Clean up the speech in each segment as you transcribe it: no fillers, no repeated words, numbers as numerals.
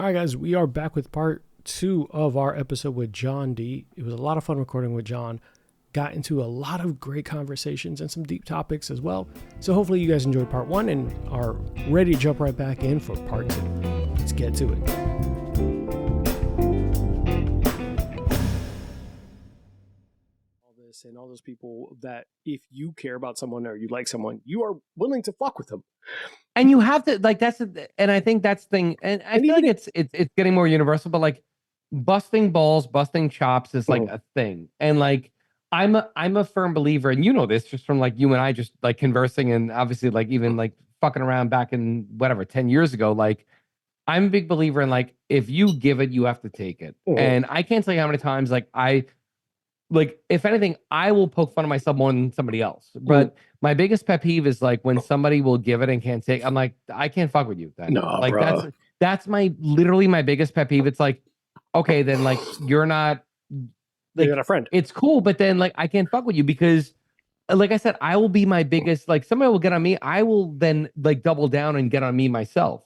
All right, guys, we are back with part 2 of our episode with John D. It was a lot of fun recording with John. Got into a lot of great conversations and some deep topics as well. So hopefully you guys enjoyed part 1 and are ready to jump right back in for part 2. Let's get to it. All this and all those people that if you care about someone or you like someone, you are willing to fuck with them. And you have to and I think that's the thing, and I feel like it's getting more universal, but like busting balls, busting chops is like a thing. And like I'm a firm believer, and you know this just from like you and I just like conversing, and obviously like even like fucking around back in whatever 10 years ago. Like I'm a big believer in like if you give it, you have to take it. And I can't tell you how many times like if anything, I will poke fun of myself more than somebody else. But my biggest pet peeve is like when somebody will give it and can't take. I'm like, I can't fuck with you. Then. No, like bro. that's my literally my biggest pet peeve. It's like, okay, then like you're not a friend. It's cool, but then like I can't fuck with you because, like I said, I will be my biggest. Like somebody will get on me, I will then like double down and get on me myself.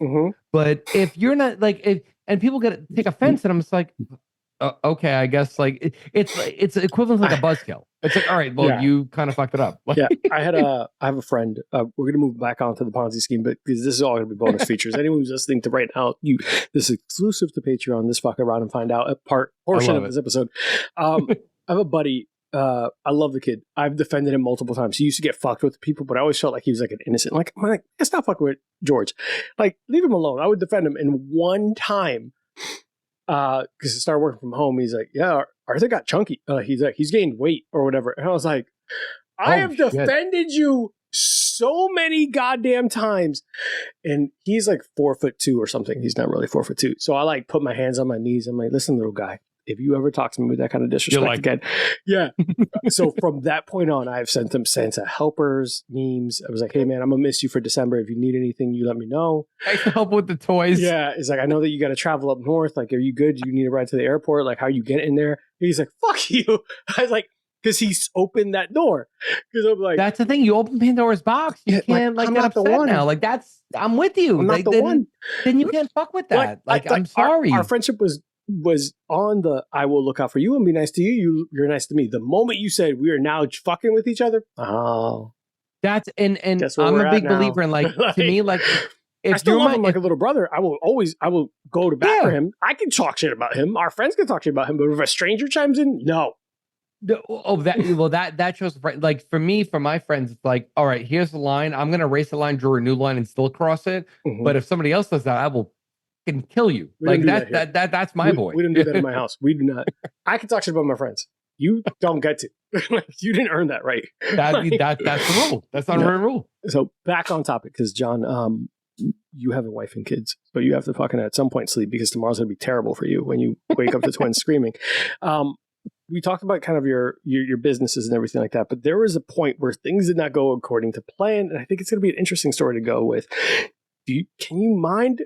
But if you're not and people take offense, and I'm just like. Okay, I guess like it's equivalent to like a buzzkill. It's like, all right, well, you kind of fucked it up. Yeah, I have a friend. We're gonna move back onto the Ponzi scheme, but because this is all gonna be bonus features. Anyone who's listening to right now, this is exclusive to Patreon. This fuck around and find out a portion of this episode. I have a buddy. I love the kid. I've defended him multiple times. He used to get fucked with people, but I always felt like he was like an innocent. Like, I'm like, stop fucking with George. Like, leave him alone. I would defend him. And one time. Because he started working from home, he's like, yeah, Arthur got chunky. He's like, he's gained weight or whatever. And I was like, I have defended you so many goddamn times. And he's like 4'2" or something. He's not really 4'2". So I like put my hands on my knees. I'm like, listen, little guy, if you ever talk to me with that kind of disrespect again. Yeah. So from that point on, I've sent him Santa helpers, memes. I was like, hey man, I'm gonna miss you for December. If you need anything, you let me know. I can help with the toys. Yeah. It's like, I know that you got to travel up north. Like, are you good? Do you need a ride to the airport? Like, how you get in there? He's like, fuck you. I was like, because he's opened that door. Because I'm like, that's the thing. You open Pandora's box. You can't like get upset now. Like I'm with you. I'm not the one. Then you can't fuck with that. Like I'm sorry. Our friendship was on the I will look out for you and be nice to you. You're nice to me. The moment you said we are now fucking with each other, that's and I'm a big believer in like to me like if I still love him like a little brother. I will go to bat for him. I can talk shit about him. Our friends can talk shit about him, but if a stranger chimes in, no. That shows like for me, for my friends, it's like, all right, here's the line. I'm gonna erase the line, draw a new line, and still cross it. But if somebody else does that, I will can kill you. Like that's my boy. We don't do that in my house. We do not. I can talk shit about my friends. You don't get to. You didn't earn that right. That's the rule. That's not a real rule. So back on topic, because John, you have a wife and kids, but you have to fucking at some point sleep because tomorrow's gonna be terrible for you when you wake up to twins screaming. We talked about kind of your businesses and everything like that, but there was a point where things did not go according to plan, and I think it's going to be an interesting story to go with. Do you mind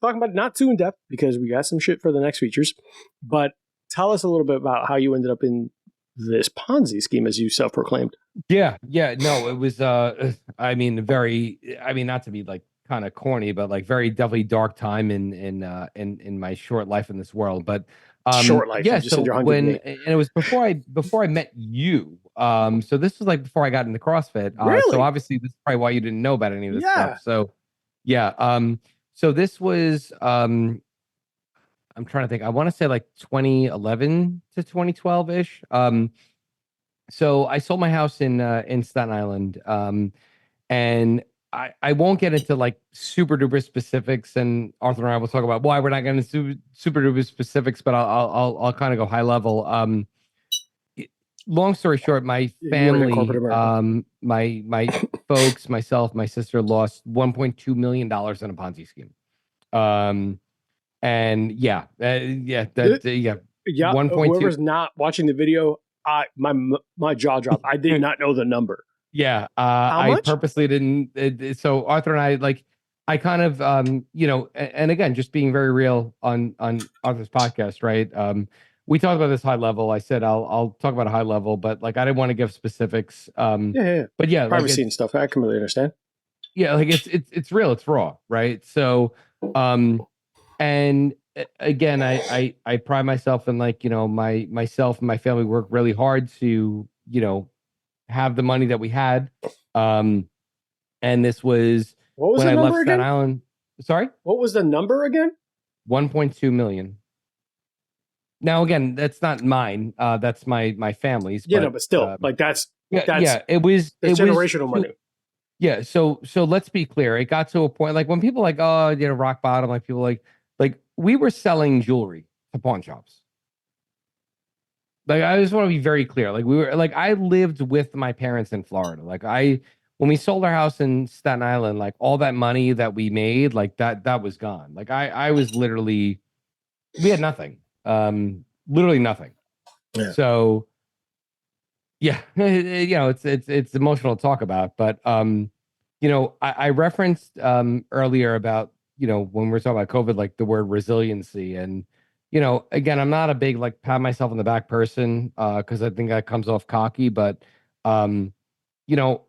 talking about it? Not too in depth because we got some shit for the next features, but tell us a little bit about how you ended up in this Ponzi scheme as you self-proclaimed. Yeah. No, it was, I mean, not to be like kind of corny, but like very definitely dark time in my short life in this world, but short life. Yeah. So and it was before I met you. So this was like before I got into CrossFit. Really? So obviously this is probably why you didn't know about any of this stuff. So yeah. So this was, I'm trying to think, I want to say like 2011 to 2012 ish. So I sold my house in Staten Island. And I won't get into like super duper specifics, and Arthur and I will talk about why we're not getting into super duper specifics, but I'll kind of go high level. Long story short, my family, my folks, myself, my sister lost $1.2 million in a Ponzi scheme. And whoever's not watching the video, my jaw dropped. I did not know the number. Yeah, I purposely didn't. So Arthur and I, like, I kind of, and again, just being very real on Arthur's podcast, right? We talked about this high level. I said I'll talk about a high level, but like I didn't want to give specifics. But yeah, privacy and stuff. I completely understand. Yeah, like it's real, it's raw, right? So, And again, I pride myself in like, myself and my family work really hard to, have the money that we had. Um, and this was What was when the I left number Staten again? Island. Sorry? What was the number again? 1.2 million. Now again, that's not mine. That's my family's, Yeah, no, but but still, like yeah, that's yeah, it was generational money. yeah, so let's be clear. It got to a point like when people like, oh, rock bottom, like people like we were selling jewelry to pawn shops. Like I just want to be very clear. Like we were like I lived with my parents in Florida. Like when we sold our house in Staten Island, like all that money that we made, like that was gone. Like I was literally we had nothing. Literally nothing. Yeah. So yeah, it's emotional to talk about, but I referenced earlier about when we were talking about COVID, like the word resiliency, and again, I'm not a big like pat myself on the back person because I think that comes off cocky, but um, you know,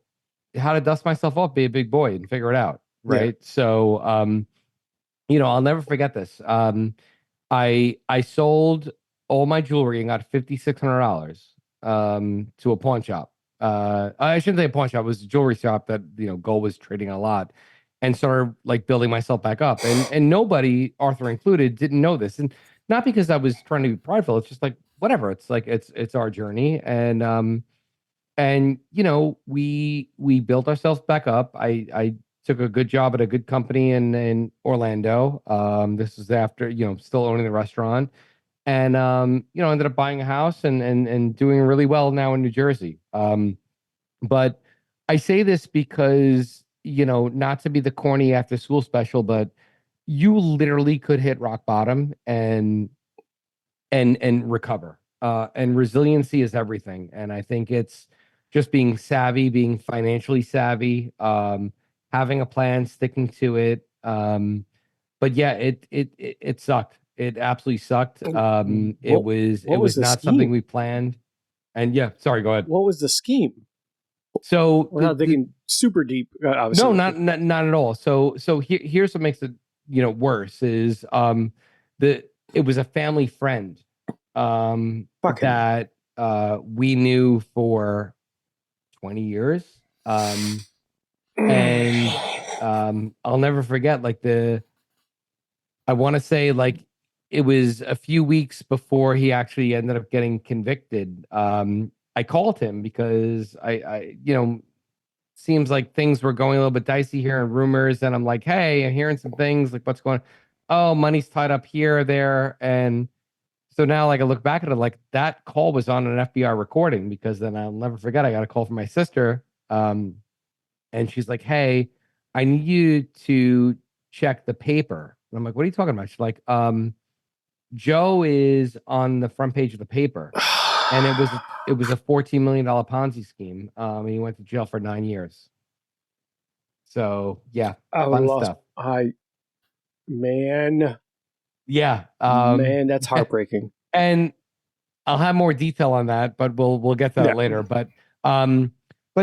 how to dust myself off, be a big boy, and figure it out, Yeah. right? So I'll never forget this. I sold all my jewelry and got $5,600 to a pawn shop. I shouldn't say a pawn shop. It was a jewelry shop that gold was trading a lot, and started like building myself back up. And nobody, Arthur included, didn't know this, and not because I was trying to be prideful. It's just like whatever. It's like it's our journey, and we built ourselves back up. I took a good job at a good company in Orlando. This is after still owning the restaurant, and ended up buying a house and doing really well now in New Jersey. But I say this because not to be the corny after school special, but you literally could hit rock bottom and recover. And resiliency is everything. And I think it's just being savvy, being financially savvy, having a plan, sticking to it. But yeah, it sucked. It absolutely sucked. It What was what was the not something scheme? we planned. And yeah, sorry, go ahead. What was the scheme? So We're not digging super deep, no, obviously. not at all. So here's what makes it worse is the it was a family friend Fucking. that we knew for 20 years. And I'll never forget like I want to say like it was a few weeks before he actually ended up getting convicted. I called him because I seems like things were going a little bit dicey here and rumors. And I'm like, hey, I'm hearing some things like what's going on? Oh, money's tied up here or there. And so now like I look back at it, like that call was on an FBI recording because then I'll never forget. I got a call from my sister. And she's like, hey, I need you to check the paper. And I'm like, what are you talking about? She's like, Joe is on the front page of the paper. And it was a $14 million Ponzi scheme. And he went to jail for 9 years. So yeah, I would have fun lost. stuff. Man, Yeah. man, that's heartbreaking. And I'll have more detail on that, but we'll get to that Yeah. later. But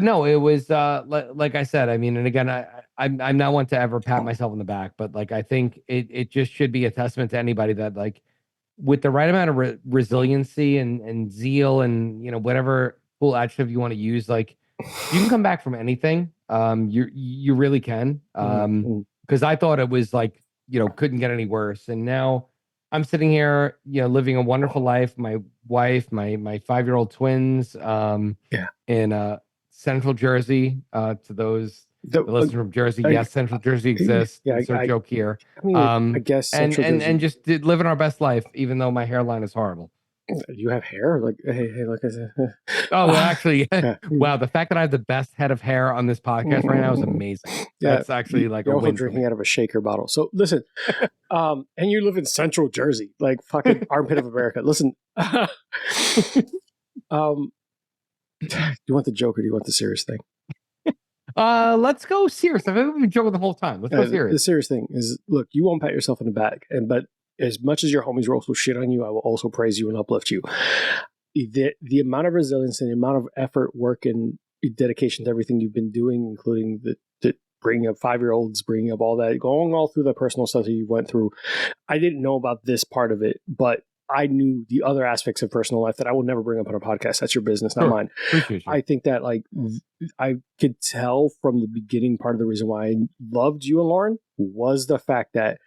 no, it was like I said. I mean, and again, I'm not one to ever pat myself on the back, but like I think it just should be a testament to anybody that like with the right amount of resiliency and zeal and whatever cool adjective you want to use, like you can come back from anything. You really can. Because I thought it was like couldn't get any worse, and now I'm sitting here living a wonderful life. My wife, my 5-year-old twins, Yeah. in Central Jersey. To those The, that listen from Jersey, yes, Central Jersey exists. yeah, It's our joke here. I mean, I guess And Central Jersey. and just living our best life, even though my hairline is horrible. You have hair, like hey, like I said. Oh, well, actually, Yeah. wow, the fact that I have the best head of hair on this podcast right now is amazing. Yeah, That's actually like you're a also win for drinking me. out of a shaker bottle. So listen, and you live in Central Jersey, like fucking armpit of America. Listen, do you want the joke or do you want the serious thing? Let's go serious. I've been joking the whole time. Let's go The serious. serious thing is, look, you won't pat yourself in the back, but as much as your homies will also shit on you, I will also praise you and uplift you. The amount of resilience and the amount of effort, work, and dedication to everything you've been doing, including the bringing up 5-year-olds, bringing up all that, going all through the personal stuff that you went through. I didn't know about this part of it, but I knew the other aspects of personal life that I will never bring up on a podcast. That's your business, not mine. Appreciate you. I think that like I could tell from the beginning, part of the reason why I loved you and Lauren was the fact that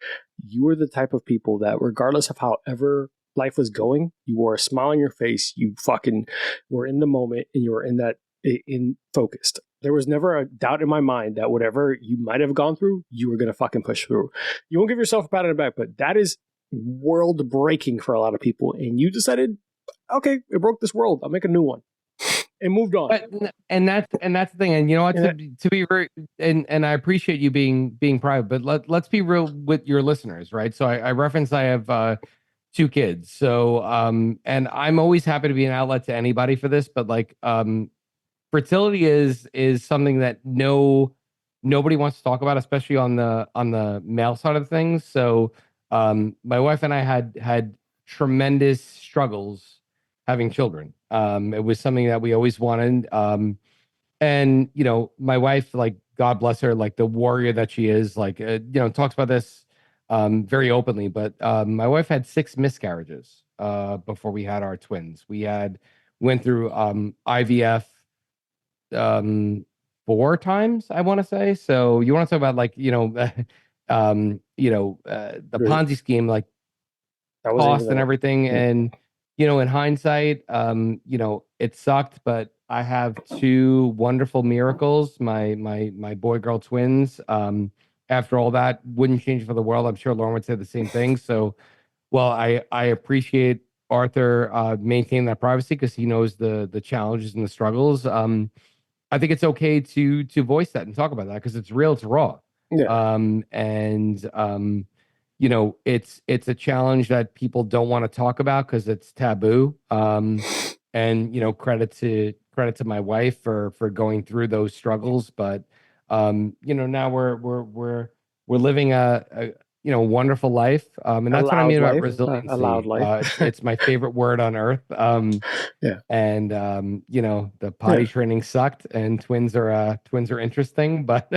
you were the type of people that regardless of however life was going, you wore a smile on your face, you fucking were in the moment, and you were in focused. There was never a doubt in my mind that whatever you might have gone through, you were going to fucking push through. You won't give yourself a pat on the back, but that is world breaking for a lot of people. And you decided, okay, it broke this world. I'll make a new one. And moved on. And that's the thing. And you know what? To be very, and I appreciate you being private, but let's be real with your listeners, right? So I referenced I have 2 kids. So and I'm always happy to be an outlet to anybody for this, but like fertility is something that nobody wants to talk about, especially on the male side of things. So my wife and I had tremendous struggles having children. It was something that we always wanted. And you know, my wife, like God bless her, like the warrior that she is, like you know, talks about this very openly. But my wife had 6 miscarriages before we had our twins. We went through IVF 4 times, I want to say. So you want to talk about like the Ponzi scheme, like cost and everything. Yeah. And you know, in hindsight, you know, it sucked, but I have 2 wonderful miracles. My boy girl twins. After all that, wouldn't change for the world. I'm sure Lauren would say the same thing. So, well, I appreciate Arthur maintaining that privacy because he knows the challenges and the struggles. I think it's okay to voice that and talk about that because it's real, it's raw. Yeah. You know, it's a challenge that people don't want to talk about because it's taboo. And you know, credit to my wife for going through those struggles. But you know, now we're living a you know, wonderful life. And that's what I mean about resiliency. A loud life. It's my favorite word on earth. Yeah. And you know, the potty training sucked, and twins are interesting, but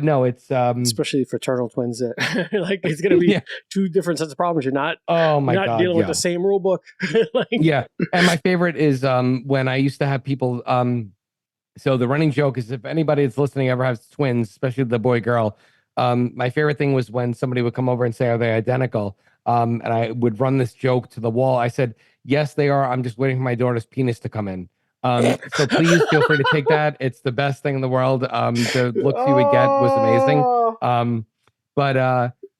no, it's especially fraternal twins that like it's gonna be 2 different sets of problems. You're not dealing with the same rule book. Like, yeah. And my favorite is when I used to have people so the running joke is if anybody that's listening ever has twins, especially the boy girl, my favorite thing was when somebody would come over and say, are they identical? And I would run this joke to the wall. I said, yes, they are. I'm just waiting for my daughter's penis to come in. So please feel free to take that. It's the best thing in the world. The looks you would get was amazing.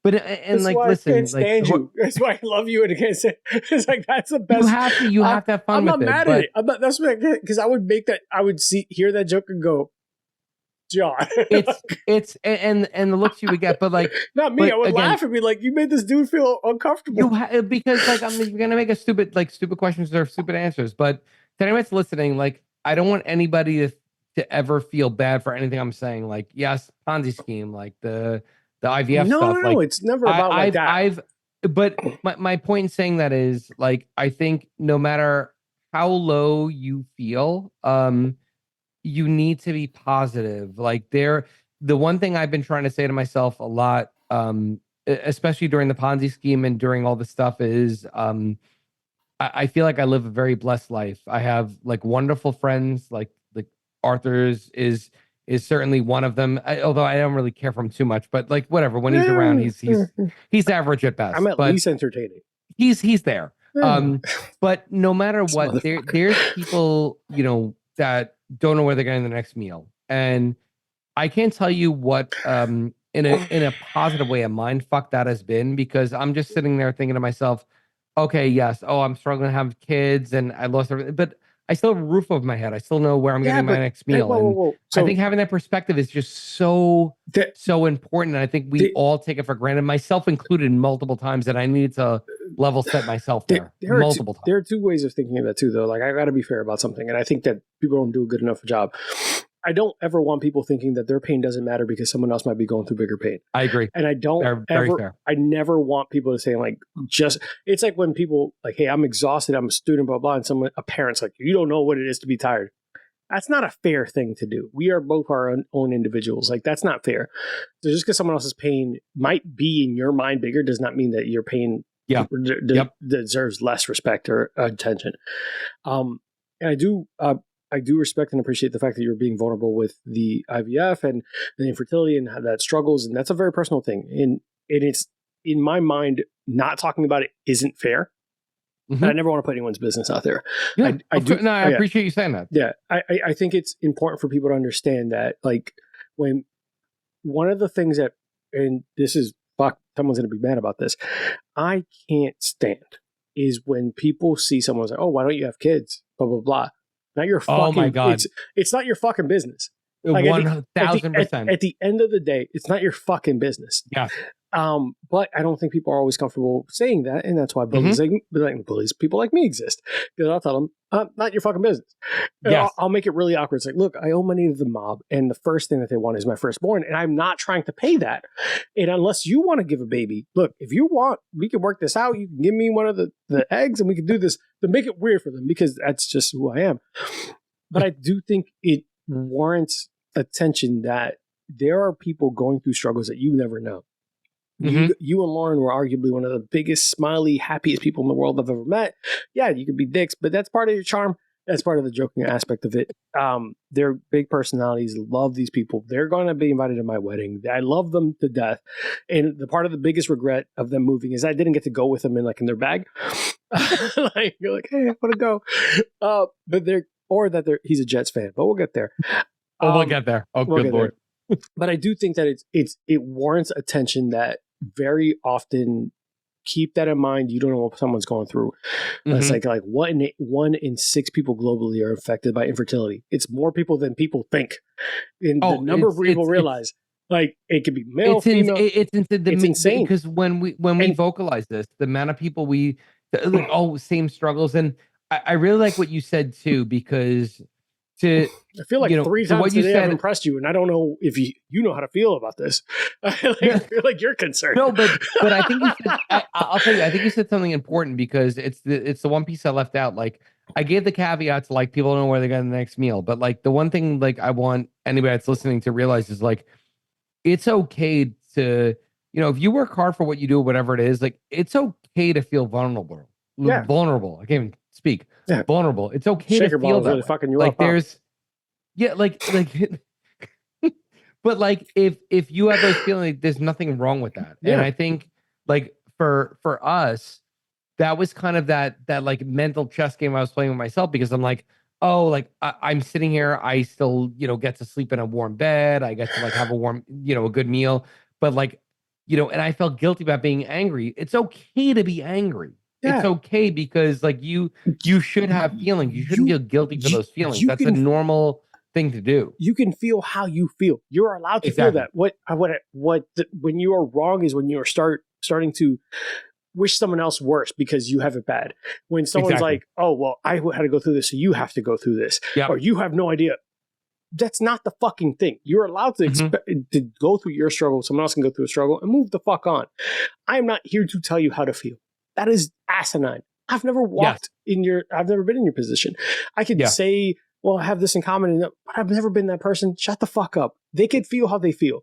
But and like, listen, I can't stand you. That's why I love you. And I can't say it's like that's the best. You have to have fun. I'm not with mad at it. I'm not. That's what because I would make that. I would hear that joke and go, John. it's and the looks you would get, but like not me. I would laugh and be like, you made this dude feel uncomfortable. Because like you're gonna make stupid questions deserve stupid answers. But to anybody that's listening, like I don't want anybody to ever feel bad for anything I'm saying. Like, yes, Ponzi scheme, like the IVF stuff. No, like, it's never about like that. But my point in saying that is like I think no matter how low you feel, you need to be positive. Like the one thing I've been trying to say to myself a lot, especially during the Ponzi scheme and during all this stuff is, I feel like I live a very blessed life. I have like wonderful friends, like Arthur's is certainly one of them. Although I don't really care for him too much, but like whatever, when he's around, he's average at best. I'm at least entertaining. He's there. But no matter what, there's people, you know, that don't know where they're getting the next meal. And I can't tell you what in a positive way a mind fuck that has been, because I'm just sitting there thinking to myself, okay, yes, I'm struggling to have kids and I lost everything, but I still have a roof over my head. I still know where I'm getting my next meal. Whoa. So, I think having that perspective is just so important. And I think we all take it for granted, myself included, multiple times, that I need to level set myself there multiple times. There are 2 ways of thinking of that too, though. Like I got to be fair about something. And I think that people don't do a good enough job. I don't ever want people thinking that their pain doesn't matter because someone else might be going through bigger pain. I agree. And I don't I never want people to say like, it's like when people like, hey, I'm exhausted, I'm a student, blah, blah. And a parent's like, you don't know what it is to be tired. That's not a fair thing to do. We are both our own individuals. Like, that's not fair. So just because someone else's pain might be in your mind bigger does not mean that your pain deserves less respect or attention. And I do respect and appreciate the fact that you're being vulnerable with the IVF and the infertility and how that struggles. And that's a very personal thing. And it's, in my mind, not talking about it isn't fair. Mm-hmm. I never want to put anyone's business out there. Yeah, I appreciate you saying that. Yeah. I think it's important for people to understand that, like, when one of the things that, and this is, fuck, someone's going to be mad about this, I can't stand is when people see someone's like, oh, why don't you have kids? Blah, blah, blah. Not your fucking, oh my God. It's not your fucking business. Like 1,000%. At the end of the day, it's not your fucking business. Yeah. But I don't think people are always comfortable saying that, and that's why bullies, bullies, people like me exist. Because I'll tell them, not your fucking business. Yes. I'll make it really awkward. It's like, look, I owe money to the mob, and the first thing that they want is my firstborn, and I'm not trying to pay that. And unless you want to give a baby, look, if you want, we can work this out. You can give me one of the eggs, and we can do this to make it weird for them, because that's just who I am. But I do think it warrants attention that there are people going through struggles that you never know. Mm-hmm. You and Lauren were arguably one of the biggest, smiley, happiest people in the world I've ever met. Yeah, you could be dicks, but that's part of your charm. That's part of the joking aspect of it. They're big personalities. Love these people. They're going to be invited to my wedding. I love them to death. And the part of the biggest regret of them moving is I didn't get to go with them in their bag. Like, you're like, hey, I want to go. But he's a Jets fan. But we'll get there. We'll get there. Oh, good Lord. But I do think that it warrants attention that very often keep that in mind. You don't know what someone's going through. Mm-hmm. It's like 1 in 6 people globally are affected by infertility. It's more people than people think. And the number of people realize, like, it could be male, female. It's insane. Because when we vocalize this, the amount of people same struggles. And I really like what you said too, because I feel like 3 times today I've impressed you, and I don't know if you know how to feel about this. I feel like you're concerned. No, but I think you said, I'll tell you, I think you said something important, because it's the one piece I left out. Like, I gave the caveats, like, people don't know where they're getting the next meal, but like the one thing, like, I want anybody that's listening to realize is, like, it's okay to, if you work hard for what you do, whatever it is, like, it's okay to feel vulnerable. Yeah. Vulnerable. I can't even speak. Yeah. Vulnerable. It's okay to feel that really fucking you like up, there's, yeah, like, but like if you have those feelings, there's nothing wrong with that. Yeah. And I think, like, for us, that was kind of that like mental chess game I was playing with myself, because I'm like, oh, like I'm sitting here, I still get to sleep in a warm bed, I get to like have a warm a good meal, but like and I felt guilty about being angry. It's okay to be angry. Yeah. It's okay, because like you should have feelings. You shouldn't feel guilty for those feelings. That's a normal thing to do. You can feel how you feel. You're allowed to feel that. When you are wrong is when you are starting to wish someone else worse because you have it bad. When someone's like, oh, well, I had to go through this, so you have to go through this. Yep. Or you have no idea. That's not the fucking thing. You're allowed to to go through your struggle. Someone else can go through a struggle and move the fuck on. I am not here to tell you how to feel. That is asinine. I've never I've never been in your position. I could say, well, I have this in common, but I've never been that person. Shut the fuck up. They could feel how they feel.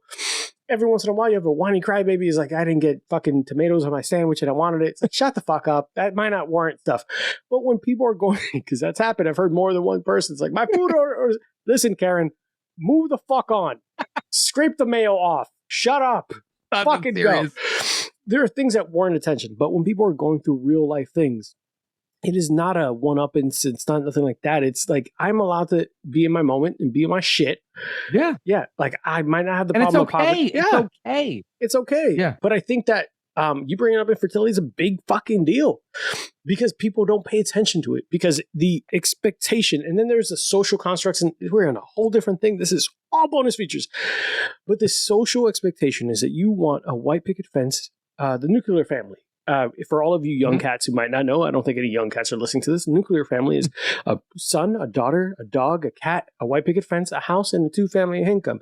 Every once in a while, you have a whiny crybaby is like, I didn't get fucking tomatoes on my sandwich and I wanted it. It's like, shut the fuck up. That might not warrant stuff. But when people are going, because that's happened, I've heard more than one person. It's like, my food or listen, Karen, move the fuck on. Scrape the mayo off. Shut up. Fucking go. There are things that warrant attention, but when people are going through real life things, it is not a one-up instance. It's not nothing like that. It's like, I'm allowed to be in my moment and be in my shit. Yeah. Yeah. Like, I might not have the problem with poverty. It's okay. It's okay. Yeah. But I think that you bringing up infertility is a big fucking deal, because people don't pay attention to it, because the expectation, and then there's the social constructs, and we're on a whole different thing. This is all bonus features. But the social expectation is that you want a white picket fence, the nuclear family. For all of you young cats who might not know, I don't think any young cats are listening to this. A nuclear family is a son, a daughter, a dog, a cat, a white picket fence, a house, and a 2-family income.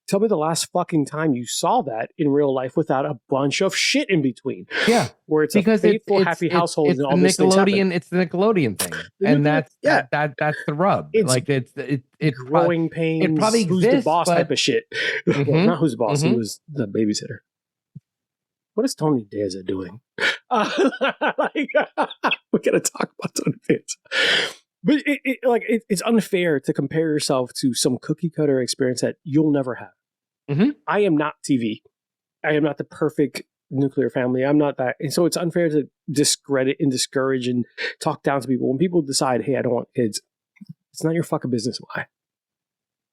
Tell me the last fucking time you saw that in real life without a bunch of shit in between. Yeah, where it's because a faithful, happy household, and all this Nickelodeon. It's the Nickelodeon thing, and that's the rub. It's growing pains. It probably exists. Who's the boss type of shit? Well, not who's the boss. Who was the babysitter? What is Tony Danza doing? We gotta talk about Tony Danza. But it's unfair to compare yourself to some cookie cutter experience that you'll never have. I am not TV. I am not the perfect nuclear family. I'm not that. And so it's unfair to discredit and discourage and talk down to people. When people decide, hey, I don't want kids, it's not your fucking business why.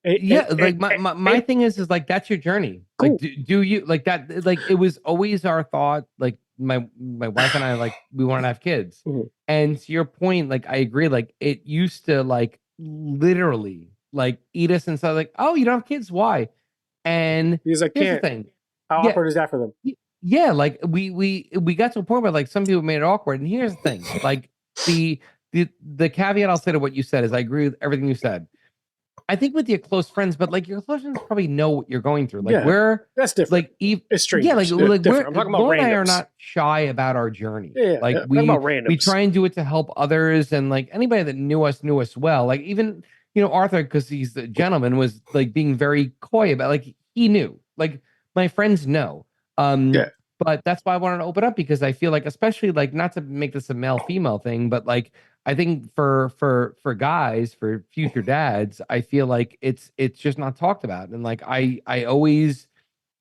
My thing is like, that's your journey. Cool. Like, do you like that? Like, it was always our thought, like my wife and I, like, we want to have kids. And to your point, like, I agree. Like, it used to like literally like eat us inside. Like, oh, you don't have kids? Why? And because I can't. The thing. How awkward is that for them? Yeah, like we got to a point where like some people made it awkward. And here's the thing, like the caveat I'll say to what you said is I agree with everything you said. I think with your close friends, but like your close friends probably know what you're going through. Like that's different. Like it's strange. Yeah, like I'm talking about Lauren and I are not shy about our journey. Like we try and do it to help others, and like anybody that knew us well. Like even Arthur, because he's a gentleman, was like being very coy about, like, he knew. Like my friends know. But that's why I wanted to open up, because I feel like, especially like, not to make this a male female thing, but like I think for guys, for future dads, I feel like it's just not talked about. And like I always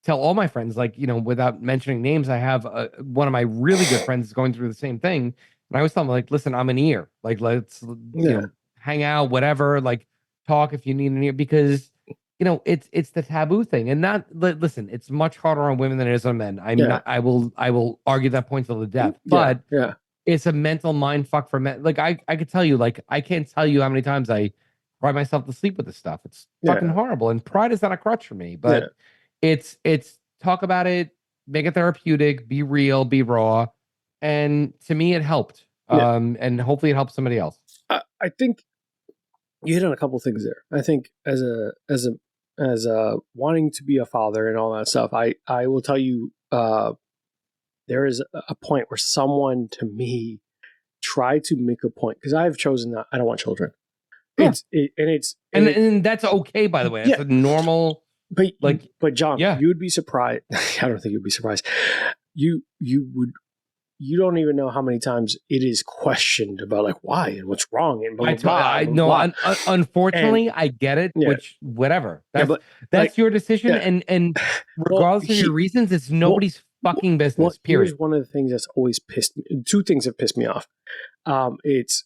tell all my friends, like, without mentioning names, I have one of my really good friends is going through the same thing, and I always tell them, like, listen, I'm an ear, like, let's hang out, whatever, like, talk if you need an ear, because it's the taboo thing. And not, listen, it's much harder on women than it is on men. I will argue that point till the death. But it's a mental mind fuck for men. Like I could tell you, like, I can't tell you how many times I cry myself to sleep with this stuff. It's fucking horrible. And pride is not a crutch for me. But it's talk about it, make it therapeutic, be real, be raw. And to me it helped. And hopefully it helps somebody else. I think you hit on a couple things there. I think as a wanting to be a father and all that stuff, I will tell you, there is a point where someone to me tried to make a point, because I've chosen that I don't want children. And that's okay, by the way. It's a normal. But John, you would be surprised. I don't think you'd be surprised. You don't even know how many times it is questioned about, like, why and what's wrong and blah, blah, blah. I know. Unfortunately, I get it. Which, whatever. That's your decision, and regardless of your reasons, it's nobody's fucking business. Period. Here's one of the things that's always pissed me. Two things have pissed me off. It's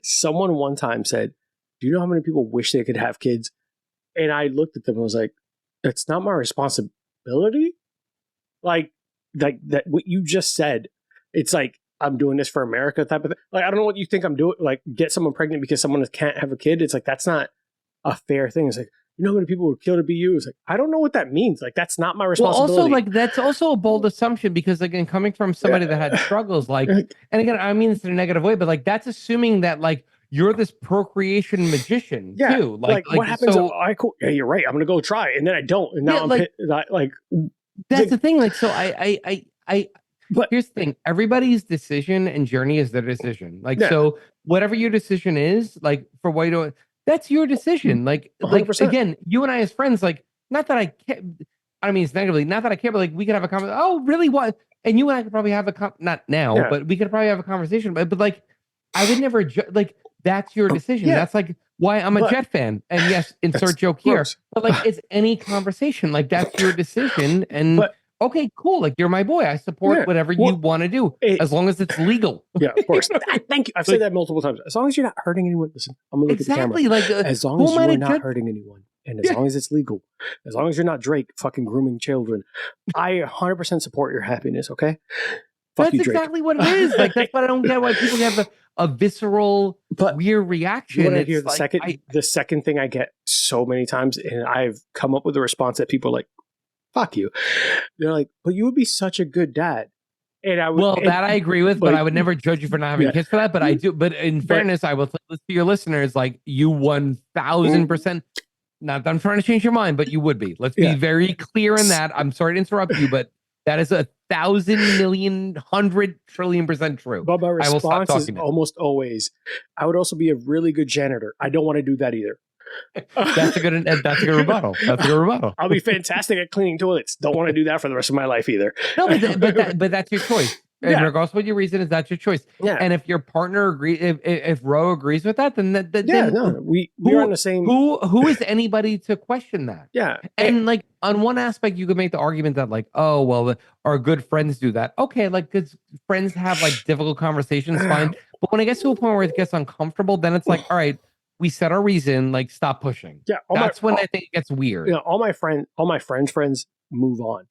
someone one time said, "Do you know how many people wish they could have kids?" And I looked at them and was like, "It's not my responsibility." Like that. What you just said. It's like, I'm doing this for America type of thing. Like, I don't know what you think I'm doing. Like, get someone pregnant because someone can't have a kid. It's like, that's not a fair thing. It's like, you know how many people would kill to be you? It's like, I don't know what that means. Like, that's not my responsibility. Well, also, like, that's also a bold assume, because, again, coming from somebody that had struggles, like, and again, I mean this in a negative way, but like, that's assuming that, like, you're this procreation magician too. Like what happens? So, yeah, you're right. I'm gonna go try, and then I don't, and now that's the thing. Like, so But here's the thing: everybody's decision and journey is their decision. Like, so whatever your decision is, like, for what you don't, that's your decision. Like 100%. Again, you and I as friends, like, not that I care. I don't mean it's negatively, not that I care, but like, we could have a conversation. Oh, really? What? And you and I could probably have not now, but we could probably have a conversation. But like, I would never like. That's your decision. That's like why I'm a Jet fan. And yes, insert joke here. But like, it's any conversation. Like, that's your decision. And okay, cool. Like, you're my boy. I support whatever you want to do, as long as it's legal. Yeah, of course. Thank you. I've said that multiple times. As long as you're not hurting anyone. Listen, I'm gonna look at the camera. Like, as long as you're not hurting anyone, and as long as it's legal, as long as you're not Drake fucking grooming children, I 100% support your happiness. Okay. That's exactly what it is. Like, that's what I don't get. Why people have a visceral, weird reaction. You want to hear the second thing I get so many times, and I've come up with a response that people are like, "Fuck you." They're like, "But you would be such a good dad." And I would, that I agree with, but I would never judge you for not having kids for that. But I do. But in fairness, I will tell this to your listeners: like you 1000%. Not that I'm trying to change your mind, but you would be. Let's be very clear in that. I'm sorry to interrupt you, but that is 1,000,000,000,100,000,000,000,000% true. But my response is almost always, I would also be a really good janitor. I don't want to do that either. That's a good rebuttal. That's a good rebuttal. I'll be fantastic at cleaning toilets. Don't want to do that for the rest of my life either. No, but that's your choice. And regardless of what your reason is, that's your choice. Yeah. And if your partner agrees, if Ro agrees with that, then we are on the same. Who is anybody to question that? Yeah. And like on one aspect, you could make the argument that like, oh well, our good friends do that. Okay, like good friends have like difficult conversations, fine. But when it gets to a point where it gets uncomfortable, then it's like, all right, we set our reason, like stop pushing. Yeah. That's when I think it gets weird. All my friends' move on.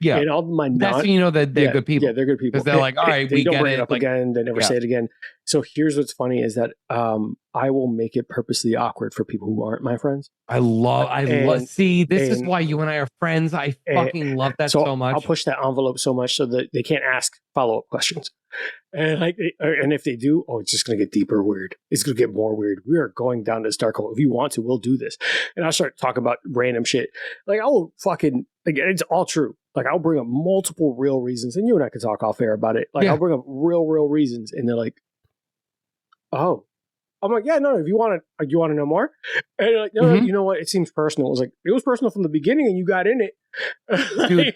Yeah. And all my that's when you know that they're good people. Yeah, they're good people. Because they're like, all right, they don't bring it up like, again. They never say it again. So here's what's funny is that I will make it purposely awkward for people who aren't my friends. I love see, this is why you and I are friends. I fucking love that so much. I'll push that envelope so much so that they can't ask follow-up questions. And if they do, it's just going to get deeper weird. It's going to get more weird. We are going down this dark hole. If you want to, we'll do this. And I'll start talking about random shit. Like I will fucking, like, it's all true. Like I'll bring up multiple real reasons, and you and I can talk off air about it. Like I'll bring up real reasons, and they're like, "Oh," I'm like, "Yeah, no. If you want to, you want to know more," and they're like, "No, you know what? It seems personal." It was like it was personal from the beginning, and you got in it, dude.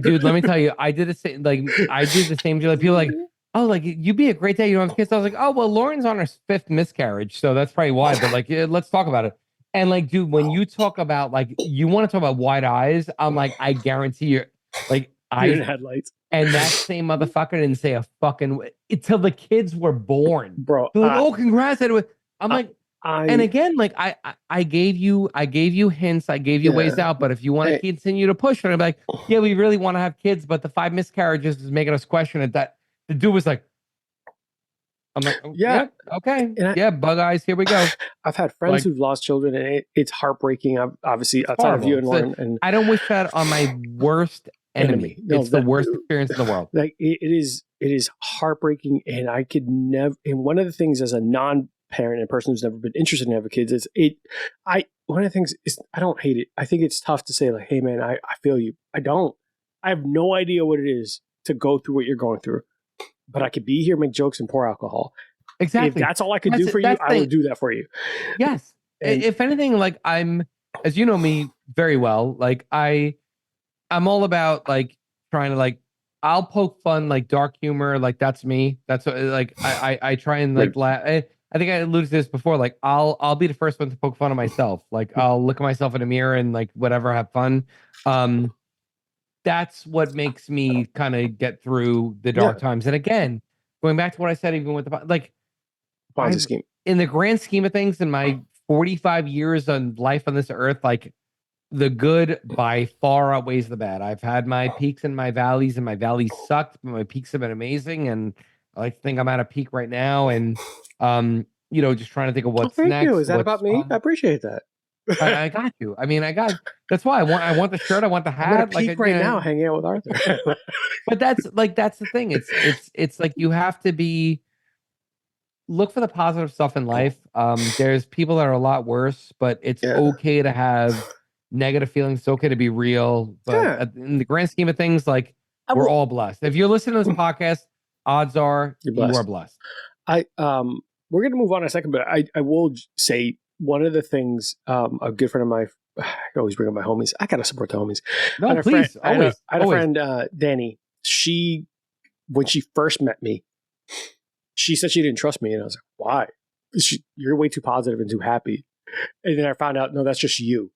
Dude, let me tell you, I did the same. Like I did the same. Like people like, oh, like you'd be a great dad. You don't have kids. I was like, oh well, Lauren's on her 5th miscarriage, so that's probably why. But like, let's talk about it. And like, dude, when you talk about like, you want to talk about wide eyes, I'm like, I guarantee you. Like I in headlights, and that same motherfucker didn't say a fucking until the kids were born, bro. They're like, oh, congrats! I'm like, and again, like I gave you hints, I gave you ways out, but if you want to continue to push, and I'm like, yeah, we really want to have kids, but the 5 miscarriages is making us question it. That the dude was like, I'm like, okay, bug eyes, here we go. I've had friends who've lost children, and it's heartbreaking. Obviously, outside of you and Lauren, and I don't wish that on my worst enemy. No, it's the worst experience in the world. Like it is heartbreaking, and I could never. And one of the things as a non-parent and person who's never been interested in having kids is one of the things is I don't hate it. I think it's tough to say like, hey man, I feel you. I have no idea what it is to go through what you're going through, but I could be here, make jokes, and pour alcohol. Exactly. If that's all I could do for you, I would do that for you. Yes. And if anything, like as you know me very well, like I'm all about like trying to like I'll poke fun, like dark humor, like that's me. That's like I try and like laugh. I think I alluded to this before. Like I'll be the first one to poke fun at myself. Like I'll look at myself in a mirror and like whatever, have fun. That's what makes me kind of get through the dark times. And again, going back to what I said, even with the like Ponzi scheme. In the grand scheme of things, in my 45 years on life on this earth, like the good by far outweighs the bad. I've had my peaks and my valleys sucked, but my peaks have been amazing. And I like to think I'm at a peak right now. And just trying to think of what's next. You. Is that about me? I appreciate that. I got you. I mean, that's why I want the shirt. I want the hat. I'm like now, hanging out with Arthur. But that's the thing. It's like you have to look for the positive stuff in life. There's people that are a lot worse, but it's okay to have negative feelings. It's okay to be real. But in the grand scheme of things, like we're all blessed. If you're listening to this podcast, odds are you are blessed. We're gonna move on in a second, but I will say one of the things a good friend of mine, I always bring up my homies. I gotta support the homies. No, please. I had a friend, Danny. When she first met me, she said she didn't trust me, and I was like, "Why? You're way too positive and too happy." And then I found out, no, that's just you.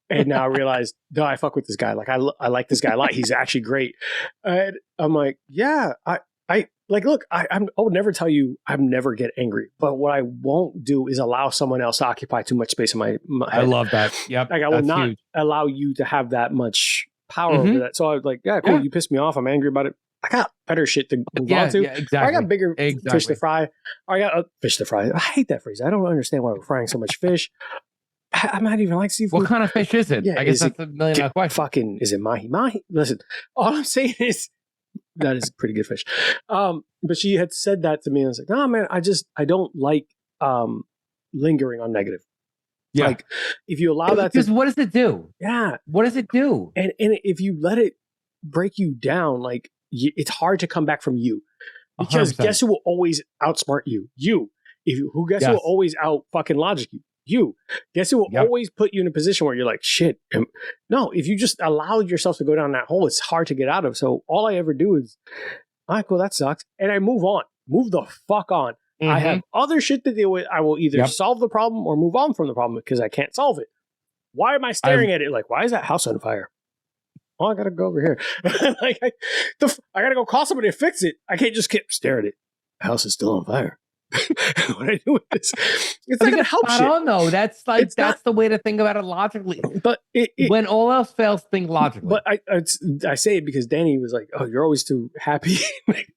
And now I realized, no, I fuck with this guy. Like I like this guy a lot. He's actually great. And I'm like, yeah, I like, look, I would never tell you I'm never get angry, but what I won't do is allow someone else to occupy too much space in my head. I love that. Yep. Like I will not allow you to have that much power over that. So I was like, yeah, cool. You pissed me off. I'm angry about it. I got better shit to move on to. Yeah, exactly. Or I got bigger fish to fry. Or I got fish to fry. I hate that phrase. I don't understand why we're frying so much fish. I'm not even like seafood. What kind of fish is it? Yeah, I guess that's $1 million question. Is it mahi? Mahi? Listen, all I'm saying is that is pretty good fish. But she had said that to me. And I was like, "No, man, I don't like lingering on negative. Yeah. Like if you allow that, because what does it do? Yeah, what does it do? And if you let it break you down, like it's hard to come back from you. Because 100%. guess who will always outsmart you? You. Guess who will always out fucking logic you? You. Guess who will always put you in a position where you're like, shit. No, if you just allow yourself to go down that hole, it's hard to get out of. So all I ever do is, all right, cool, that sucks. And I move on. Move the fuck on. Mm-hmm. I have other shit to deal with. I will either solve the problem or move on from the problem because I can't solve it. Why am I staring at it like, why is that house on fire? Oh, I gotta go over here. Like, I gotta go call somebody to fix it. I can't just stare at it. The house is still on fire. What I do with this, it's not gonna help shit. I don't know. That's the way to think about it logically. But when all else fails, think logically. But I say it because Danny was like, "Oh, you're always too happy." Like,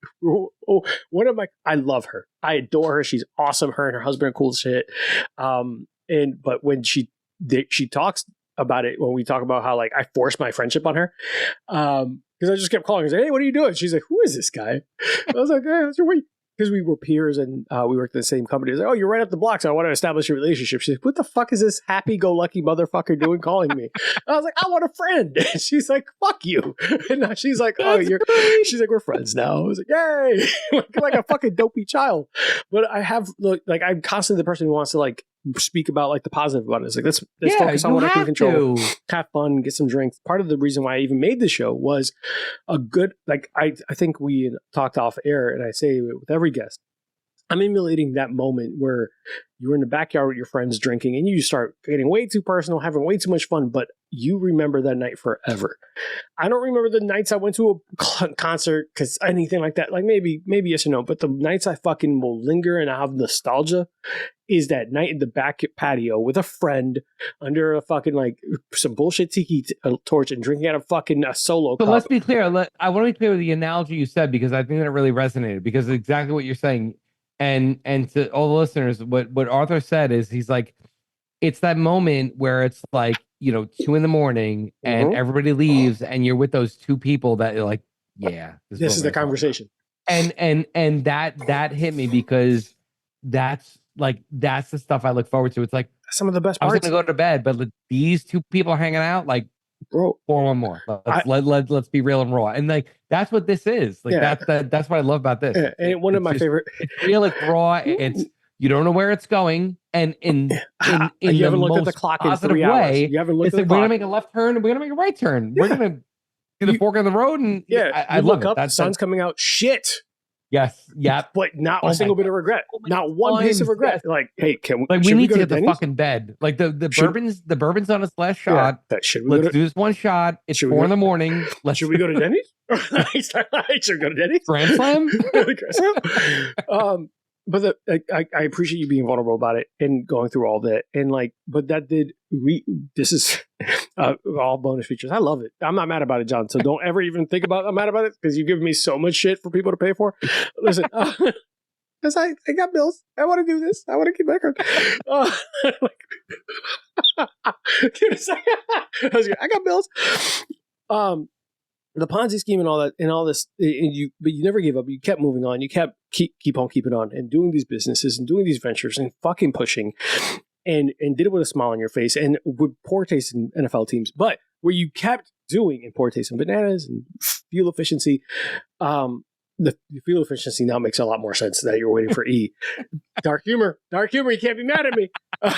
I love her. I adore her. She's awesome. Her and her husband are cool as shit. But when she talks about it, when we talk about how like I forced my friendship on her, because I just kept calling her, "Hey, what are you doing?" She's like, "Who is this guy?" I was like, "Hey, what's your weight?" Because we were peers and we worked in the same company. I was like, "Oh, you're right up the block, so I want to establish a relationship." She's like, "What the fuck is this happy-go-lucky motherfucker doing calling me?" I was like, "I want a friend." And she's like, "Fuck you." And now she's like, she's like, "We're friends now." I was like, "Yay!" like a fucking dopey child. But I'm constantly the person who wants to like speak about like the positive about it. It's like let's focus on what I can control, have fun, get some drinks. Part of the reason why I even made this show was a good I think we talked off air, and I say it with every guest. I'm emulating that moment where you're in the backyard with your friends drinking and you start getting way too personal, having way too much fun, but you remember that night forever. I don't remember the nights I went to a concert because anything like that, like maybe yes or no, but the nights I fucking will linger and I have nostalgia is that night in the back patio with a friend under a fucking like some bullshit tiki torch and drinking out of fucking a solo cup. Let's be clear. I want to be clear with the analogy you said because I think that it really resonated because it's exactly what you're saying. And to all the listeners, what Arthur said is he's like, it's that moment where it's like, 2 a.m. and everybody leaves and you're with those two people that you're like, yeah, this is the conversation. And that hit me because that's the stuff I look forward to. It's like some of the best parts. I was gonna go to bed, but these two people are hanging out, like, bro, pour one more. Let's be real and raw. And like that's what this is. Like that's what I love about this. Yeah, and one of my favorite. It's real, it's raw. It's you don't know where it's going, and in you haven't looked at the clock in 3 hours. Way, you haven't looked at the we're clock. gonna make a left turn and we're gonna make a right turn. We're gonna get a fork in the road, and I love look it. Up, the sun's coming out. Shit. Yes. Yeah. But not a single bit of regret. Not one piece of regret. Like, hey, we need to get the fucking bed. Like the bourbon's on its last shot. Let's do this one shot. It's 4 a.m. Should we go to Denny's? Should we go to Denny's? Grand Slam? But I appreciate you being vulnerable about it and going through all that. And like, but that this is all bonus features. I love it. I'm not mad about it, John. So don't ever even think about I'm mad about it because you've given me so much shit for people to pay for. Listen, because I got bills. I want to do this. I want to keep my card. Give me a second. I got bills. The Ponzi scheme and all that and all this, but you never gave up. You kept moving on. You kept keep on keeping on and doing these businesses and doing these ventures and fucking pushing and did it with a smile on your face and with poor taste in NFL teams. But where you kept doing in poor taste in bananas and fuel efficiency, the fuel efficiency now makes a lot more sense that you're waiting for E. Dark humor. You can't be mad at me.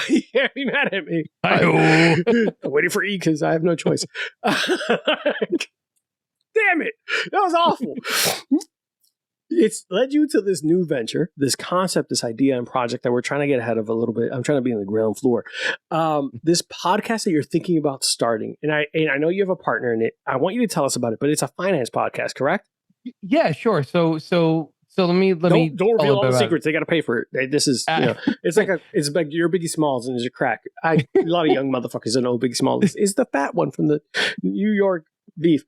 You can't be mad at me. I'm waiting for E because I have no choice. Damn it. That was awful. It's led you to this new venture, this concept, this idea and project that we're trying to get ahead of a little bit. I'm trying to be on the ground floor. This podcast that you're thinking about starting, and I know you have a partner in it. I want you to tell us about it, but it's a finance podcast, correct? Yeah, sure. So let me don't reveal all the secrets. They got to pay for it. This is it's like you're Biggie Smalls and there's a crack. A lot of young motherfuckers don't know Biggie Smalls is the fat one from the New York beef.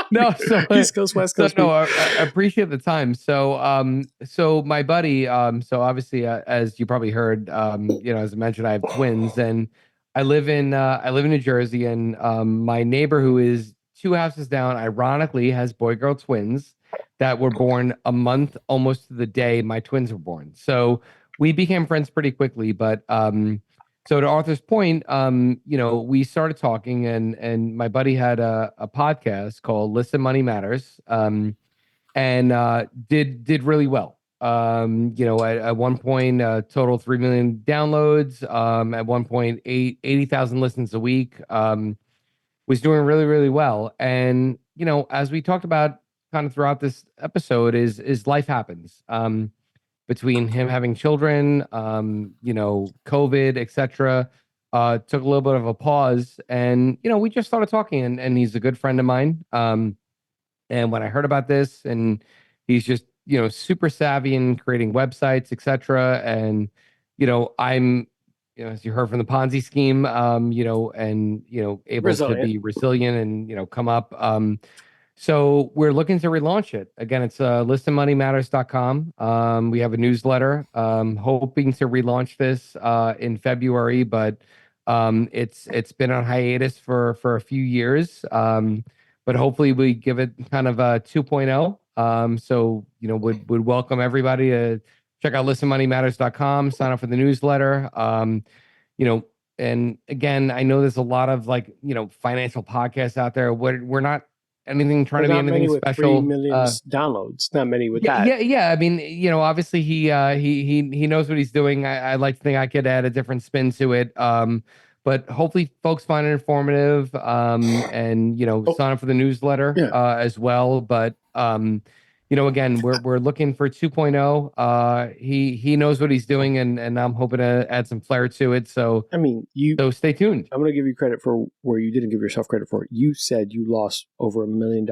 No, so East Coast, West Coast. No, I appreciate the time. So my buddy, so obviously, as you probably heard, as I mentioned, I have twins, and I live in New Jersey, and my neighbor who is two houses down, ironically, has boy-girl twins that were born a month almost to the day my twins were born. So we became friends pretty quickly. But so to Arthur's point, we started talking, and my buddy had a podcast called Listen Money Matters, and did really well. At one point, total 3 million downloads. At one point, 80,000 listens a week. Was doing really, really well. And, as we talked about kind of throughout this episode, is life happens. Between him having children, COVID, etc. Took a little bit of a pause, and we just started talking, and he's a good friend of mine. And when I heard about this, and he's just, super savvy in creating websites, etc. And, I'm, as you heard from the Ponzi scheme, able Resilient. to be resilient and, come up. So we're looking to relaunch it. Again, it's listenmoneymatters.com. We have a newsletter, hoping to relaunch this in February, but it's been on hiatus for a few years. But hopefully we give it kind of a 2.0. So, would welcome everybody to check out listenmoneymatters.com, sign up for the newsletter. And again, I know there's a lot of financial podcasts out there. We're not anything trying to be anything with special. 3 million downloads. Not many with yeah, that. Yeah. I mean, obviously he knows what he's doing. I like to think I could add a different spin to it. But hopefully folks find it informative, and sign up for the newsletter as well. But again, we're looking for 2.0. He knows what he's doing, and I'm hoping to add some flair to it. So so stay tuned. I'm going to give you credit for where you didn't give yourself credit for. You said you lost over $1 million,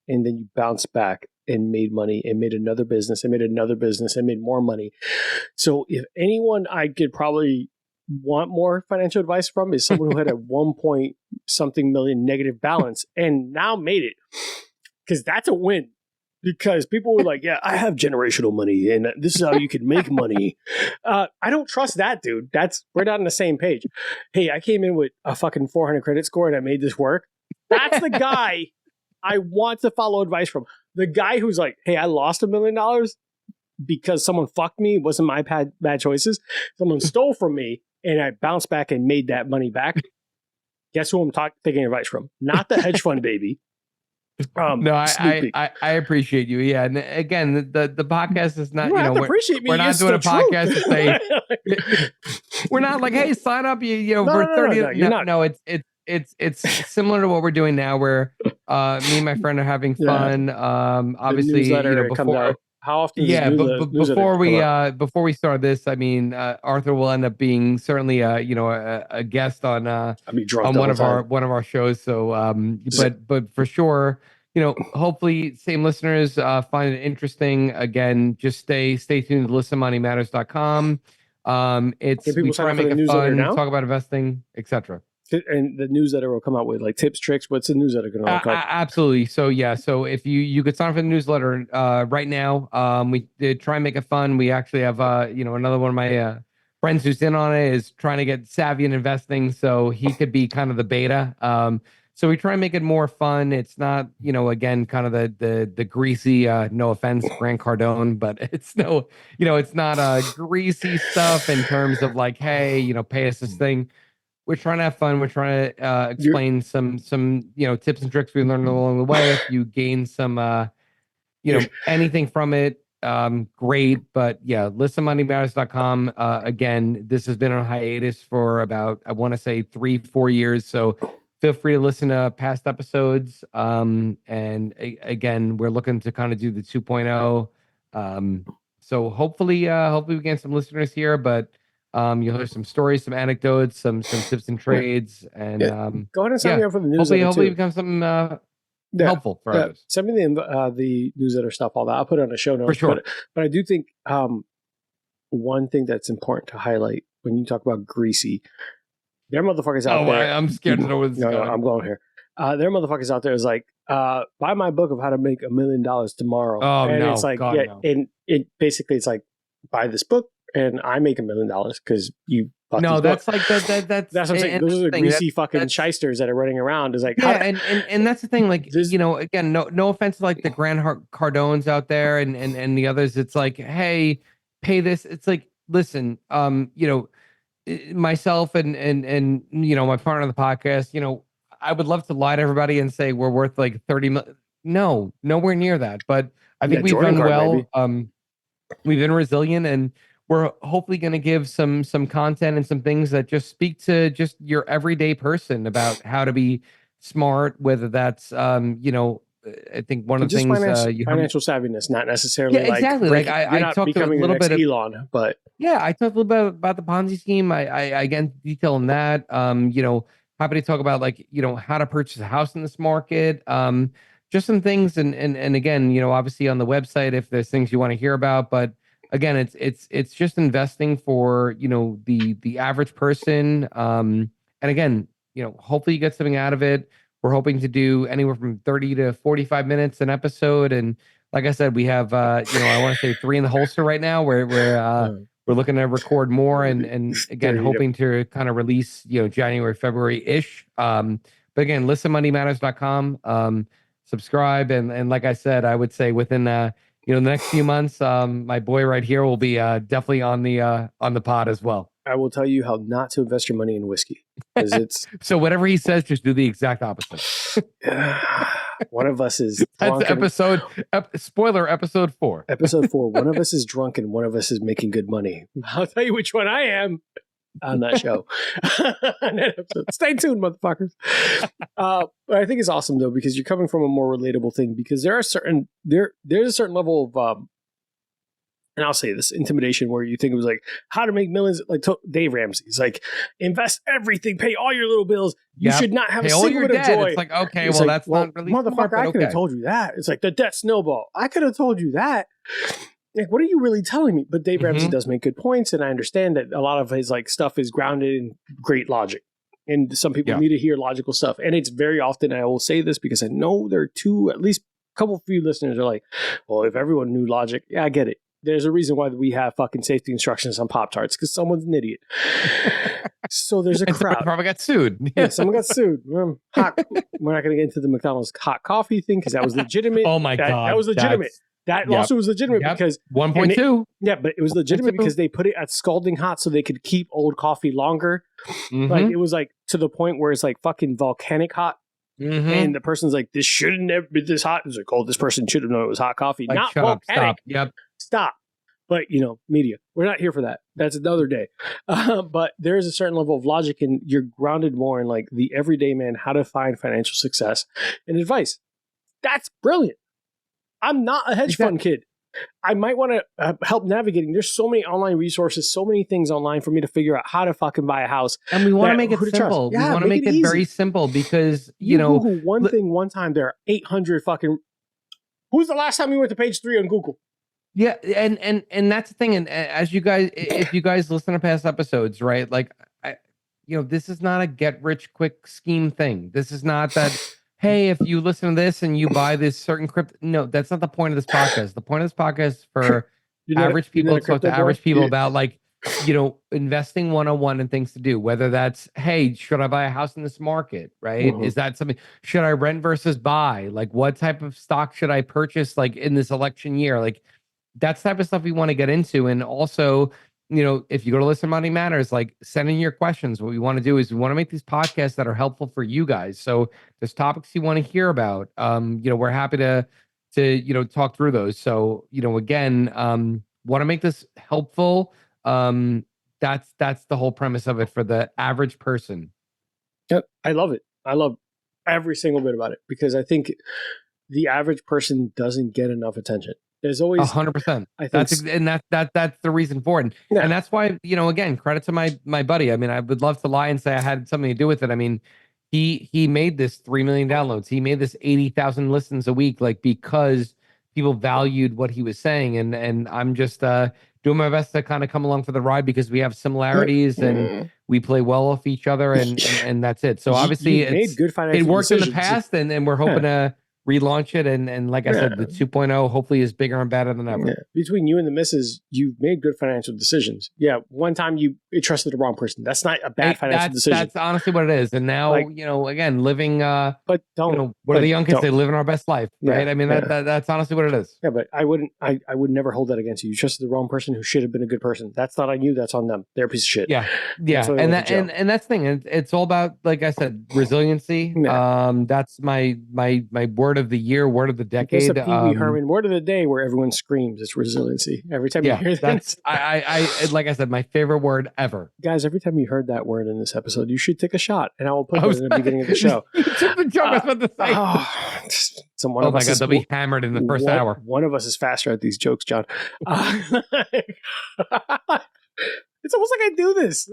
and then you bounced back and made money and made another business and made another business and made more money. So if anyone I could probably want more financial advice from is someone who had a 1 point something million negative balance and now made it, because that's a win. Because people were like, yeah, I have generational money and this is how you can make money. I don't trust that, dude. We're not on the same page. Hey, I came in with a fucking 400 credit score and I made this work. That's the guy I want to follow advice from. The guy who's like, hey, I lost $1 million because someone fucked me. It wasn't my bad choices. Someone stole from me and I bounced back and made that money back. Guess who I'm taking advice from? Not the hedge fund baby. No, I appreciate you. Yeah, and again, the podcast is not. We're not doing a podcast to say we're not like, hey, sign up. For 30. No, it's similar to what we're doing now, where me and my friend are having fun. Obviously, before. How often? Yeah, but before we start this, I mean, Arthur will end up being certainly a guest on one of our shows. So but for sure, hopefully same listeners find it interesting. Again, just stay tuned to listenmoneymatters.com. We try to make it fun, talk about investing, etc. And the newsletter will come out with like tips, tricks. What's the newsletter going to look like? Absolutely. So if you could sign up for the newsletter right now. We did try and make it fun. We actually have another one of my friends who's in on it is trying to get savvy in investing, so he could be kind of the beta. So we try and make it more fun. It's not, again, kind of the greasy, no offense, Grant Cardone, but it's it's not greasy stuff in terms of like, hey, pay us this thing. We're trying to have fun. We're trying to explain some tips and tricks we learned along the way. If you gain some anything from it, great. But yeah, listenmoneymatters.com. Again, this has been on hiatus for about, I want to say 3-4 years. So feel free to listen to past episodes. And again, we're looking to kind of do the 2.0. So hopefully we get some listeners here, but you'll hear some stories, some anecdotes, some tips and trades, and go ahead and sign me up for the newsletter. Hopefully it becomes something helpful for others. Send me the newsletter stuff, all that. I'll put it on the show notes. For sure. But I do think one thing that's important to highlight when you talk about greasy, there are motherfuckers out there. I'm scared to know where this is going. I'm going here. There are motherfuckers out there is like, buy my book of how to make $1 million tomorrow. Oh, and no. It's like, God, no. And it basically it's like, buy this book and I make $1 million because you No, that's like that's what I'm saying. Those are the greasy fucking shysters that are running around. Is like, yeah, and that's the thing. Like, again, no offense to like the Grant Cardones out there and the others. It's like, hey, pay this. It's like, listen, myself and my partner on the podcast, I would love to lie to everybody and say we're worth like 30 million. No, nowhere near that. But I think we've done well. We've been resilient, and we're hopefully going to give some content and some things that just speak to just your everyday person about how to be smart, whether that's I think one of the things financial savviness, not necessarily exactly. Like I talked a little bit of Elon, but I talked a little bit about the Ponzi scheme. I again detail on that. Happy to talk about like how to purchase a house in this market. Just some things, and again, obviously on the website if there's things you want to hear about. But again, it's just investing for the average person. And again, hopefully you get something out of it. We're hoping to do anywhere from 30 to 45 minutes an episode, and like I said, we have I want to say 3 in the holster right now. We're looking to record more, and again hoping to kind of release January, February ish. But again, listenmoneymatters.com. Subscribe, and like I said, I would say within the next few months, my boy right here will be definitely on the pod as well. I will tell you how not to invest your money in whiskey, because it's so whatever he says, just do the exact opposite. One of us is that's spoiler episode 4. Episode 4. One of us is drunk and one of us is making good money. I'll tell you which one I am on that show. On that episode. Stay tuned, motherfuckers. But I think it's awesome though, because you're coming from a more relatable thing, because there's a certain level of and I'll say this, intimidation, where you think it was like how to make millions, like Dave Ramsey's like invest everything, pay all your little bills. You should not have a single bit of joy. It's like, okay, well, that's not really motherfucker. I could have told you that. It's like the debt snowball. I could have told you that. Like, what are you really telling me? But Dave Ramsey does make good points, and I understand that a lot of his like stuff is grounded in great logic. And some people need to hear logical stuff. And it's very often, I will say this because I know there are at least a couple few listeners are like, well, if everyone knew logic, yeah, I get it. There's a reason why we have fucking safety instructions on Pop-Tarts, because someone's an idiot. So there's a crowd. Someone probably got sued. Yeah, someone got sued. We're not going to get into the McDonald's hot coffee thing because that was legitimate. Oh my God. That was legitimate. That lawsuit was legitimate because 1.2. Yeah, but it was legitimate because they put it at scalding hot so they could keep old coffee longer. Like it was like to the point where it's like fucking volcanic hot. And the person's like, this shouldn't never be this hot. It's like, oh, this person should have known it was hot coffee. Like, not volcanic. Stop. But, media, we're not here for that. That's another day. But there is a certain level of logic, and you're grounded more in like the everyday man, how to find financial success and advice. That's brilliant. I'm not a hedge fund kid. I might want to help navigating. There's so many online resources, so many things online for me to figure out how to fucking buy a house. And we want to make it simple. Yeah, we want to make it very simple because, Google one thing one time, there are 800 fucking... Who's the last time you went to page 3 on Google? Yeah, and that's the thing. And as you guys, if you guys listen to past episodes, right? Like, this is not a get rich quick scheme thing. This is not that, hey, if you listen to this and you buy this certain crypto. No, that's not the point of this podcast. The point of this podcast is for average people to talk to average people about like, investing 101 and things to do, whether that's, hey, should I buy a house in this market? Right. Is that something, should I rent versus buy? Like, what type of stock should I purchase? Like in this election year, like, that's the type of stuff we want to get into. And also, if you go to Listen Money Matters, like send in your questions. What we want to do is we want to make these podcasts that are helpful for you guys. So there's topics you want to hear about. We're happy to talk through those. So, again, want to make this helpful. That's the whole premise of it for the average person. Yep. I love it. I love every single bit about it because I think the average person doesn't get enough attention. There's always 100%. I think that's the reason for it. And that's why, again, credit to my buddy. I mean, I would love to lie and say I had something to do with it. I mean, he made this 3 million downloads. He made this 80,000 listens a week, like because people valued what he was saying. And I'm just doing my best to kind of come along for the ride because we have similarities and we play well off each other and that's it. So obviously it worked in the past and we're hoping to relaunch it, and like I said, the 2.0 hopefully is bigger and better than ever. Yeah. Between you and the missus, you've made good financial decisions. Yeah, one time you trusted the wrong person. That's not a bad financial decision. That's honestly what it is. And now, again, living. But don't. What are the young kids? They live in our best life, right? I mean, that's honestly what it is. Yeah, but I would never hold that against you. You trusted the wrong person who should have been a good person. That's not on you. That's on them. They're a piece of shit. Yeah, and that's the thing. It's all about, like I said, resiliency. Yeah. That's my word of the year, word of the decade. Pee Wee Herman word of the day, where everyone screams. It's resiliency. Every time you hear that, that's I like I said, my favorite word ever. Guys, every time you heard that word in this episode, you should take a shot, and I will put it in the beginning of the show. You took the joke I was about to say. Oh my God, they'll be hammered in the first hour. One of us is faster at these jokes, John. It's almost like I do this.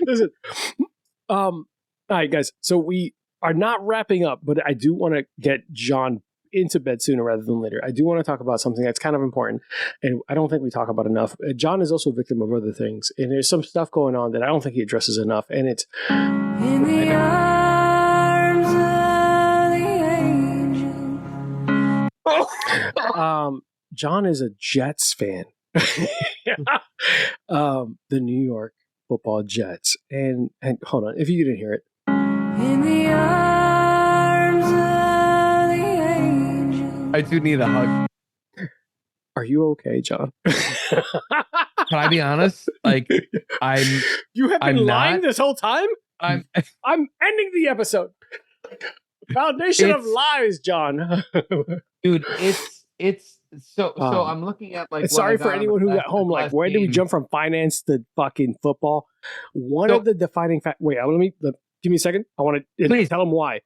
Listen. All right, guys. So we are not wrapping up, but I do want to get John into bed sooner rather than later. I do want to talk about something that's kind of important, and I don't think we talk about enough. John is also a victim of other things, and there's some stuff going on that I don't think he addresses enough, and it's in the arms of the angel. John is a Jets fan. The New York Football Jets, and hold on, if you didn't hear it. In the arms of the angel. I do need a hug. Are you okay, John? Can I be honest? Like, You have been lying this whole time? I'm ending the episode. Foundation of lies, John. Dude, it's so I'm looking at like. Sorry for anyone who got home. Like, where did we jump from finance to fucking football? One of the defining factors. Wait, give me a second. I want to tell him why.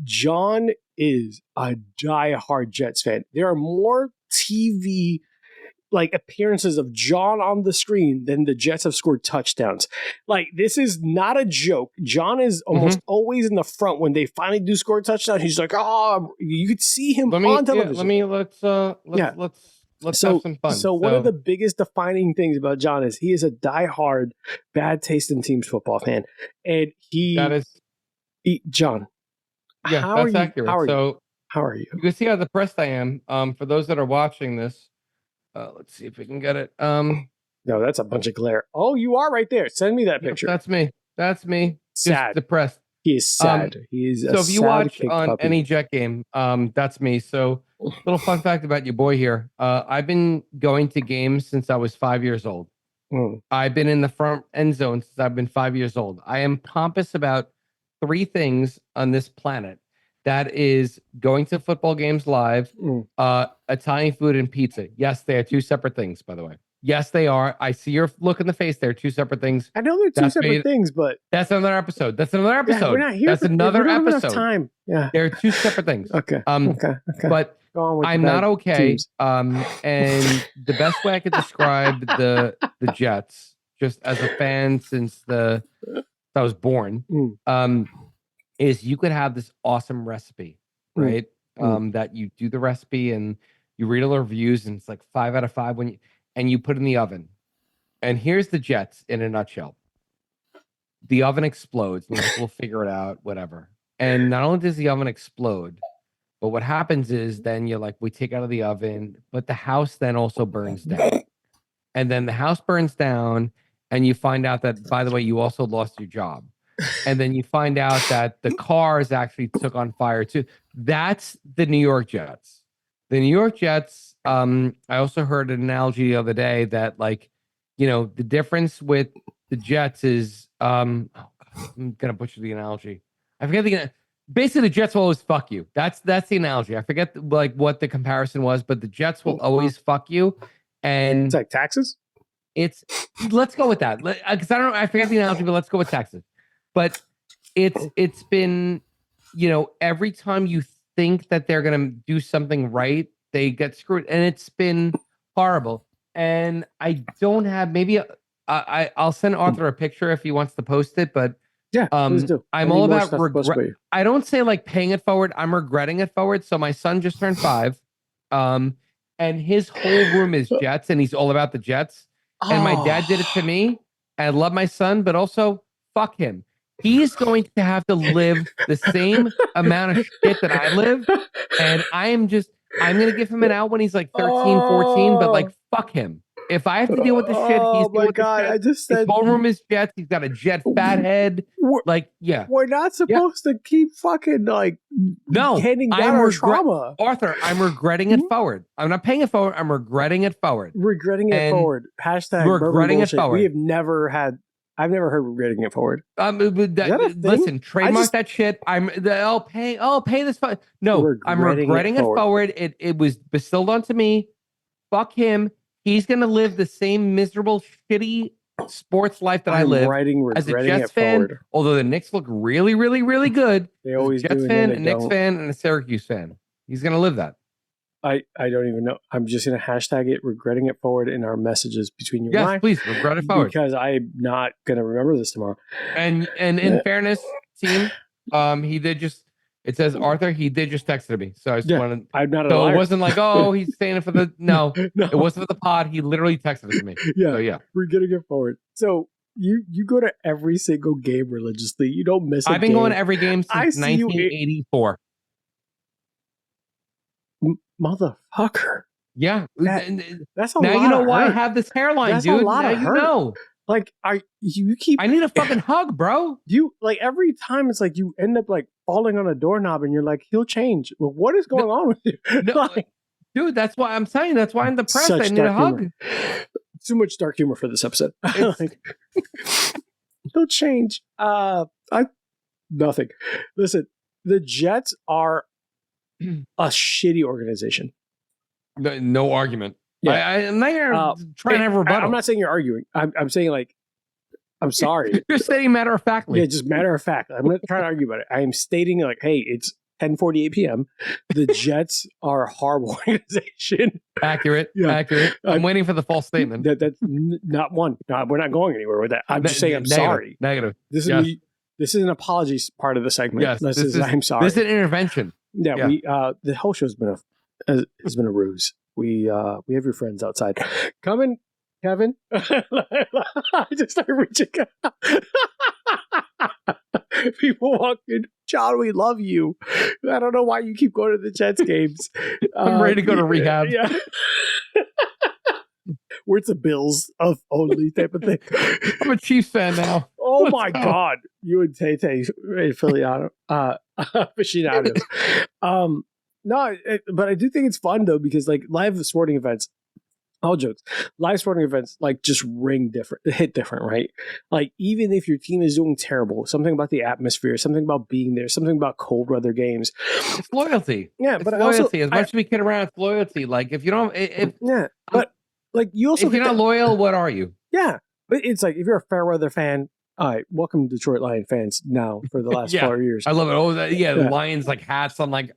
John is a diehard Jets fan. There are more TV appearances of John on the screen than the Jets have scored touchdowns. Like, this is not a joke. John is almost always in the front when they finally do score a touchdown. He's like, oh, you could see him on television. Let's have some fun. So one of the biggest defining things about John is he is a diehard, bad taste in teams football fan, and John. Yeah, that's accurate. How are you? You can see how depressed I am. For those that are watching this. Let's see if we can get it. No, that's a bunch of glare. Oh, you are right there. Send me that picture. That's me. Sad. Just depressed. He is sad. He is. So if you watch on any Jet game, that's me. So little fun fact about your boy here. I've been going to games since I was 5 years old. I've been in the front end zone since I've been 5 years old. I am pompous about three things on this planet. That is going to football games live, Italian food, and pizza. Yes, they are two separate things, by the way. Yes, they are. I see your look in the face. They're two separate things. I know they're two separate things, but that's another episode. Yeah, we're not here. That's another episode. Time. Yeah, they're two separate things. Okay. But I'm not okay. Teams. And the best way I could describe the Jets, just as a fan since I was born, is you could have this awesome recipe, right? That you do the recipe and you read all the reviews and it's like 5 out of 5 and you put it in the oven. And here's the Jets in a nutshell. The oven explodes. And we'll figure it out, whatever. And not only does the oven explode, but what happens is then you're like, we take out of the oven, but the house then also burns down. And then the house burns down and you find out that, by the way, you also lost your job. And then you find out that the cars actually took on fire too. That's the New York Jets. The New York Jets, I also heard an analogy the other day that, like, the difference with the Jets is, I'm going to butcher the analogy. I forget basically the Jets will always fuck you. That's the analogy. I forget what the comparison was, but the Jets will always fuck you. And it's like taxes? Let's go with that. Because I forget the analogy, but let's go with taxes. But it's been, every time you think that they're going to do something right, they get screwed. And it's been horrible. And I don't have, maybe I'll send Arthur a picture if he wants to post it. But yeah, please do. I'm all about regret. I don't say like paying it forward. I'm regretting it forward. So my son just turned 5. And his whole room is Jets and he's all about the Jets. And my dad did it to me. I love my son, but also fuck him. He's going to have to live the same amount of shit that I live. And I'm going to give him an out when he's like 13, 14, but like, fuck him. If I have to deal with the shit, he's dealing with the shit. I just said his whole room is jets. He's got a jet fat head. Like, yeah. We're not supposed to keep fucking like handing down our trauma. Arthur, I'm regretting it forward. I'm not paying it forward. I'm regretting it forward. Regretting it forward. Hashtag regretting it forward. We have never had. I've never heard regretting it forward. Listen, trademark that shit. I'll pay this. No, I'm regretting it forward. It was bestowed onto me. Fuck him. He's gonna live the same miserable, shitty sports life that I live as a Jets fan. Forward. Although the Knicks look really, really, really good. They always Jets fan, a Knicks fan, and a Syracuse fan. He's gonna live that. I don't even know. I'm just gonna hashtag it, regretting it forward in our messages between you and I. Yes, please regret it forward. Because I'm not gonna remember this tomorrow. And in fairness, team, he did just. It says Arthur. He did just texted me, so I just wanted. I'm not. So it wasn't like, oh, he's saying it for the. No, it wasn't for the pod. He literally texted it to me. Yeah, so, yeah. We're getting it forward. So you go to every single game religiously. You don't miss. I've been going to every game since 1984. Motherfucker. Yeah, that's a now lot. You know of why hurt. I have this hairline, that's dude. A lot now of you hurt. know. Like, you keep. I need a fucking hug, bro. You like every time it's like you end up like falling on a doorknob and you're like, he'll change. Well, what is going on with you? Like, dude, that's why I'm saying. That's why I'm depressed. I need a hug. Humor. Too much dark humor for this episode. Like, he'll change. Nothing. Listen, the Jets are a shitty organization. No argument. Yeah. I'm not here trying to have a rebuttal. I'm not saying you're arguing. I'm saying like, I'm sorry. You're stating matter of factly. Yeah, just matter of fact. I'm not trying to argue about it. I am stating like, hey, it's 10:48 p.m. The Jets are a horrible organization. Accurate. I'm waiting for the false statement. That's not one. No, we're not going anywhere with that. I'm just saying I'm sorry. Negative. This is an apology part of the segment. Yes, this is I'm sorry. This is an intervention. Yeah. We the whole show's been a ruse. We have your friends outside. Come in, Kevin. I just started reaching out. People walk in. John, we love you. I don't know why you keep going to the Jets games. I'm ready to go to rehab. Yeah. Where it's a Bills of only type of thing. I'm a Chiefs fan now. Oh my God. You and Tay aficionados. No, but I do think it's fun though, because like live sporting events, all jokes, live sporting events like just hit different, right? Like even if your team is doing terrible, something about the atmosphere, something about being there, something about cold weather games. It's loyalty. Yeah, it's but loyalty. Also, as much as we kid around, it's loyalty. Like if you don't, but like you also, if you're not loyal, what are you? Yeah, but it's like if you're a fair weather fan. All right, welcome Detroit Lion fans now for the last 4 years. I love it. Oh, the Lions like hats on like.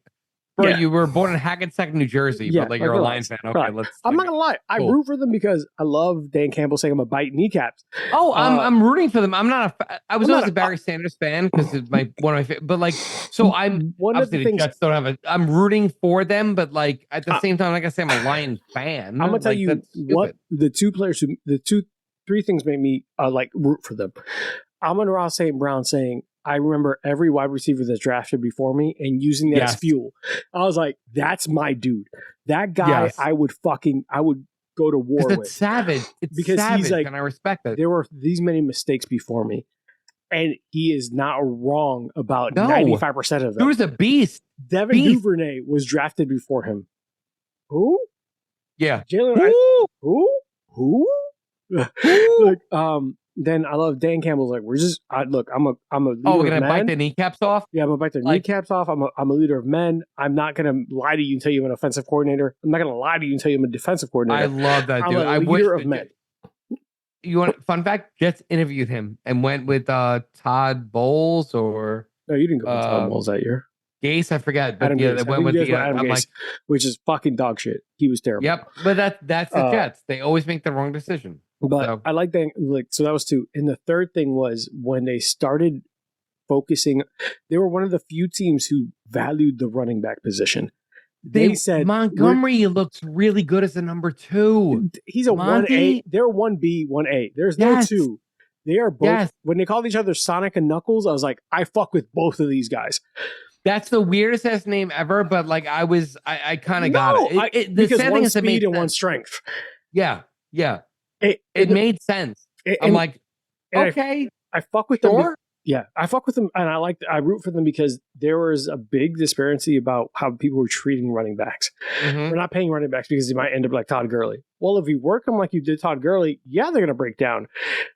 Bro, you were born in Hackensack, New Jersey, but like you're a Lions fan. Okay, right. I'm not gonna lie. I root for them because I love Dan Campbell saying I'm gonna bite kneecaps. Oh, I'm rooting for them. I'm not. I was always a Barry Sanders fan because it's one of my favorite. But like, so I'm one of the things. Jets don't have I'm rooting for them, but like at the same time, like I say, I'm a Lions fan. I'm gonna tell you what the three things made me like root for them. Amon-Ra St. Brown saying, I remember every wide receiver that's drafted before me and using that as fuel. I was like, that's my dude. That guy, I would go to war with. It's savage. It's because savage, he's like, and I respect it. There were these many mistakes before me, and he is not wrong about 95% of them. He was a beast. Devin Duvernay was drafted before him. Who? Yeah. Jalen. Who? Like, then I love Dan Campbell's like, I'm a leader we're gonna bite the kneecaps off? Yeah, I'm gonna bite their kneecaps off. I'm a leader of men. I'm not gonna lie to you and tell you I'm an offensive coordinator. I'm not gonna lie to you and tell you I'm a defensive coordinator. I love that, dude. I'm a leader of men. You want fun fact? Jets interviewed him and went with Todd Bowles or no, you didn't go with Todd Bowles that year. Gase, I forget. But Adam yeah, Gase. they went with Adam Gase, like, which is fucking dog shit. He was terrible. Yep, but that's the Jets. They always make the wrong decision. But I like that. Like, so that was two. And the third thing was when they started focusing. They were one of the few teams who valued the running back position. They said Montgomery looks really good as a number 2. He's a 1A. They're 1B, 1A. There's no 2. They are both, when they called each other Sonic and Knuckles, I was like, I fuck with both of these guys. That's the weirdest ass name ever, but like I kind of got it. The because sad one thing is speed and one strength. Yeah. It made sense. I'm like, okay. I fuck with them. Yeah, I fuck with them, and I root for them because there was a big disparity about how people were treating running backs. We're not paying running backs because they might end up like Todd Gurley. Well, if you work them like you did Todd Gurley, yeah, they're going to break down.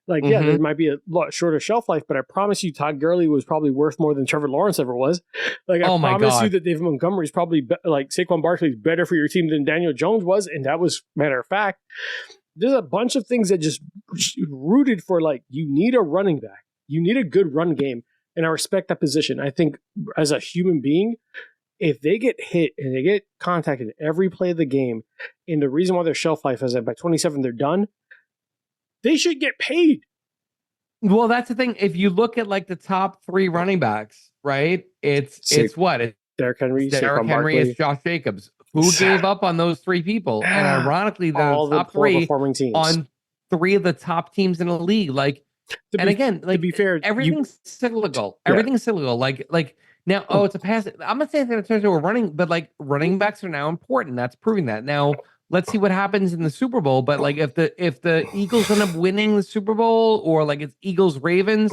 Like, yeah, there might be a lot shorter shelf life, but I promise you, Todd Gurley was probably worth more than Trevor Lawrence ever was. Like, I promise you that David Montgomery's probably like Saquon Barkley's better for your team than Daniel Jones was, and that was matter of fact. There's a bunch of things that just rooted for like you need a running back. You need a good run game, and I respect that position. I think as a human being, if they get hit and they get contacted every play of the game, and the reason why their shelf life is that by 27 they're done, they should get paid. Well, that's the thing. If you look at like the top 3 running backs, right? It's what? It's Derrick Henry, it's Josh Jacobs. Who gave up on those 3 people? And ironically, the top 3 teams on 3 of the top teams in the league. Like, to be fair, everything's cyclical. Everything's cyclical. Like now, it's a pass. I'm not saying that in terms of running, but like running backs are now important. That's proving that. Now, let's see what happens in the Super Bowl. But like, if the Eagles end up winning the Super Bowl, or like it's Eagles Ravens,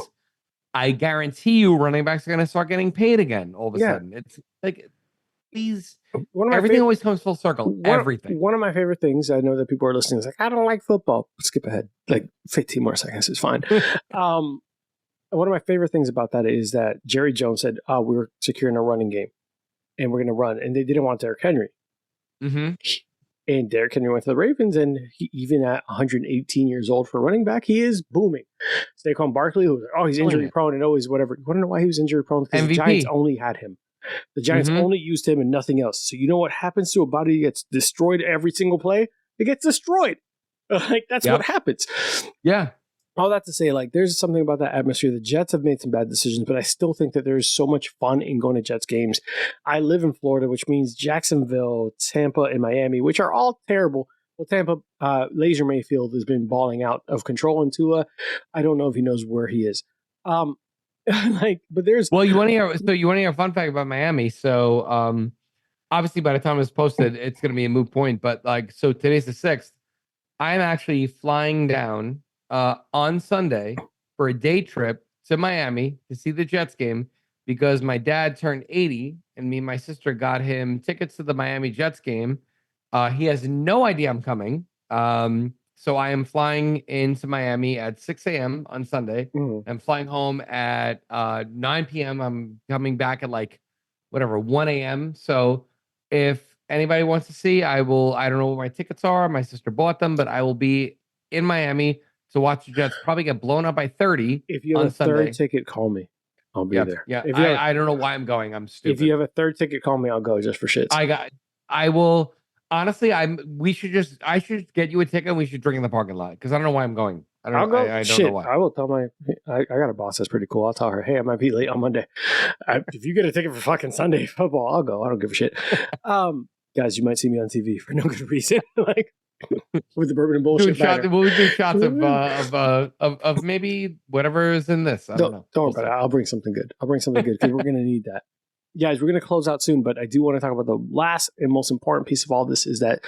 I guarantee you, running backs are going to start getting paid again. All of a sudden, it's like everything always comes full circle. Everything. One of my favorite things, I know that people are listening, is like, I don't like football. Skip ahead. Like 15 more seconds is fine. One of my favorite things about that is that Jerry Jones said, we're securing a running game and we're going to run. And they didn't want Derrick Henry. And Derrick Henry went to the Ravens, and even at 118 years old for a running back, he is booming. Saquon Barkley, who was like, he's injury prone and always whatever. You want to know why he was injury prone? Because the Giants only had him. The Giants only used him and nothing else. So you know what happens to a body that gets destroyed every single play? It gets destroyed. Like, that's what happens. Yeah. All that to say, like, there's something about that atmosphere. The Jets have made some bad decisions, but I still think that there's so much fun in going to Jets games. I live in Florida, which means Jacksonville, Tampa, and Miami, which are all terrible. Well, Tampa, Laser Mayfield has been balling out of control, and Tua, I don't know if he knows where he is. But there's you want to hear a fun fact about Miami. So obviously by the time it's posted, it's going to be a moot point, but so today's the 6th. I'm actually flying down on Sunday for a day trip to Miami to see the Jets game because my dad turned 80 and me and my sister got him tickets to the Miami Jets game. He has no idea I'm coming. So I am flying into Miami at 6 a.m. on Sunday. I'm flying home at 9 p.m. I'm coming back at 1 a.m. So if anybody wants to see, I don't know what my tickets are. My sister bought them, but I will be in Miami to watch the Jets probably get blown up by 30. If you have a third ticket, call me. I'll be there. Yeah, I don't know why I'm going. I'm stupid. If you have a third ticket, call me. I'll go just for shits. I will. Honestly, I should get you a ticket and we should drink in the parking lot because I don't know why I'm going. I don't know why. I will tell I got a boss that's pretty cool. I'll tell her, hey, I might be late on Monday. If you get a ticket for fucking Sunday football, I'll go. I don't give a shit. Guys, you might see me on TV for no good reason. With the bourbon and bullshit. We'll do shots of maybe whatever is in this. I don't know. Don't worry about it. I'll bring something good. Because we're going to need that. Guys, we're going to close out soon, but I do want to talk about the last and most important piece of all this is that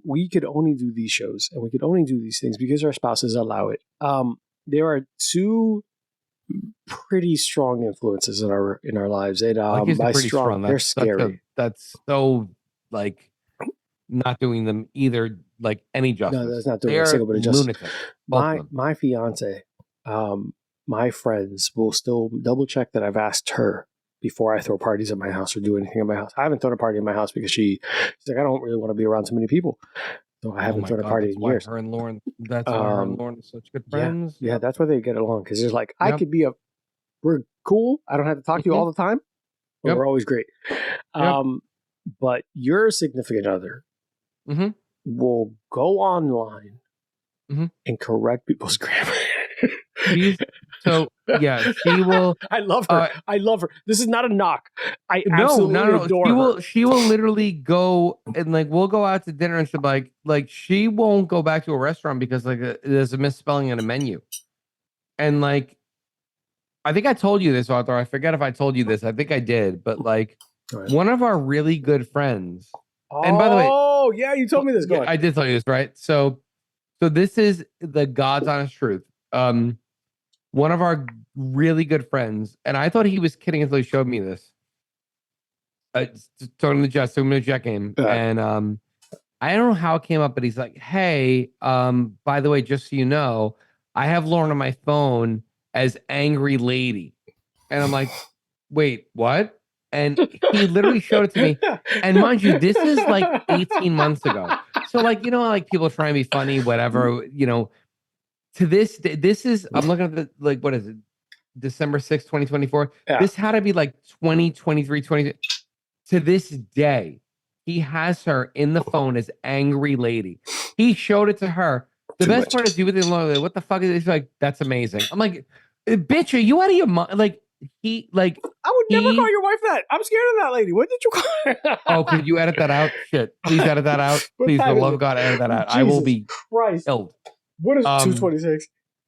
we could only do these shows and we could only do these things because our spouses allow it. There are 2 pretty strong influences in our lives. And by strong, they're scary. That's so not doing them either any justice. No, that's not doing a single bit of justice. Lunatic. My fiance, my friends will still double check that I've asked her before I throw parties at my house or do anything at my house. I haven't thrown a party at my house because she's like, I don't really want to be around too many people. So I haven't thrown a party in years. Her and Lauren, that's why her and Lauren are such good friends. Yeah, that's why they get along. Because it's like, we're cool. I don't have to talk to you all the time. But we're always great. But your significant other will go online and correct people's grammar. She will. I love her. This is not a knock. I absolutely adore her. She will literally go and we'll go out to dinner and she'll be like she won't go back to a restaurant because there's a misspelling in a menu. And like, I think I told you this, Arthur. I forget if I told you this. I think I did, but like one of our really good friends. And by the way, yeah, you told me this. Go on. I did tell you this, right? So this is the God's honest truth. One of our really good friends, and I thought he was kidding until he showed me this. Talking to the Jet game, and I don't know how it came up, but he's like, "Hey, by the way, just so you know, I have Lauren on my phone as angry lady," and I'm like, "Wait, what?" And he literally showed it to me. And mind you, this is like 18 months ago. So like, you know, like people try and be funny, whatever, you know, to this day, this is, I'm looking at the, like, what is it? December 6th, 2024. Yeah. This had to be like 2023, 20. To this day, he has her in the phone as angry lady. He showed it to her. The best part is you with the what the fuck is it? He's like, that's amazing. I'm like, bitch, are you out of your mind? Like, he like I would never call your wife that. I'm scared of that lady. What did you call her? Oh, could you edit that out? Shit. Please edit that out. Please, for the love of God, edit that out. Jesus I will be Christ. killed. What is 226?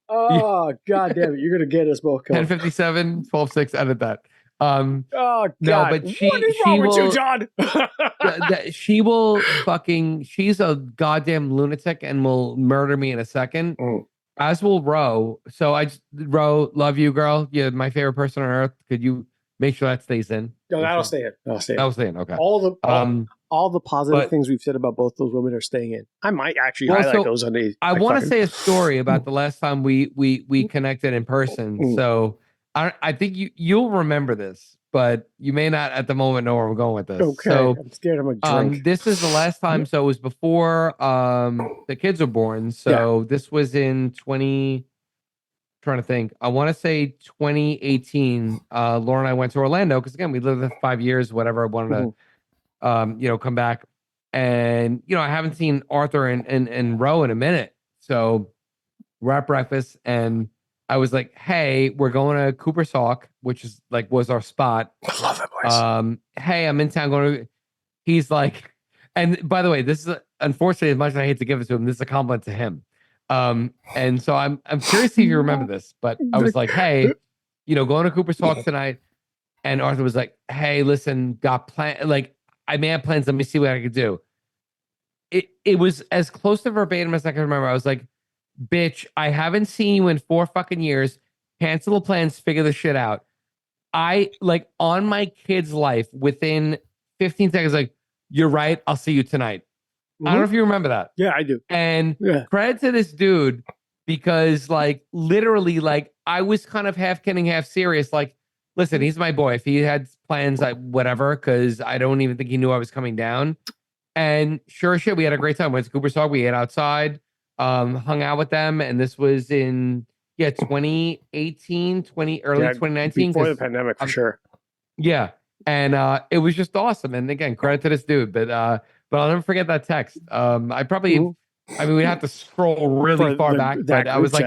Oh, God damn it. You're going to get us both killed. 1057, 12:6, edit that. Oh, God. No, but what is wrong with you, John? She will fucking, she's a goddamn lunatic and will murder me in a second. As will Ro. So Ro, love you, girl. You're my favorite person on earth. Could you make sure that stays in? No, that'll stay in. That'll stay in. Okay. All the positive things we've said about both those women are staying in. I might actually highlight those on the. I want to say a story about the last time we connected in person. So I think you'll remember this, but you may not at the moment know where we're going with this. Okay. So I'm scared I'm gonna drink. This is the last time. So it was before the kids were born. So this was in trying to think. I want to say 2018. Laura and I went to Orlando because again we lived there 5 years. Whatever. I wanted to come back, and I haven't seen Arthur and Ro in a minute. So we're at breakfast, and I was like, "Hey, we're going to Cooper's Hawk, which is like was our spot. I love that place. Hey, I'm in town going to." He's like, and by the way, this is unfortunately as much as I hate to give it to him, this is a compliment to him. And so I'm curious if you remember this, but I was like, "Hey, going to Cooper's Hawk tonight," and Arthur was like, "Hey, listen, got plan like I may have plans. Let me see what I could do." It was as close to verbatim as I can remember. I was like, "Bitch, I haven't seen you in 4 fucking years. Cancel the plans, figure the shit out." I like on my kid's life within 15 seconds, like, "You're right. I'll see you tonight." I don't know if you remember that. Yeah, I do. And credit to this dude because like literally like I was kind of half kidding, half serious. Like, listen, he's my boy. If he had plans, like whatever, because I don't even think he knew I was coming down. And sure as shit, we had a great time. Went to Cooper's Hawk. We ate outside, hung out with them. And this was in 2018, early 2019. Before the pandemic, for sure. Yeah. And it was just awesome. And again, credit to this dude. But I'll never forget that text. I mean, we'd have to scroll really far back. But I was like,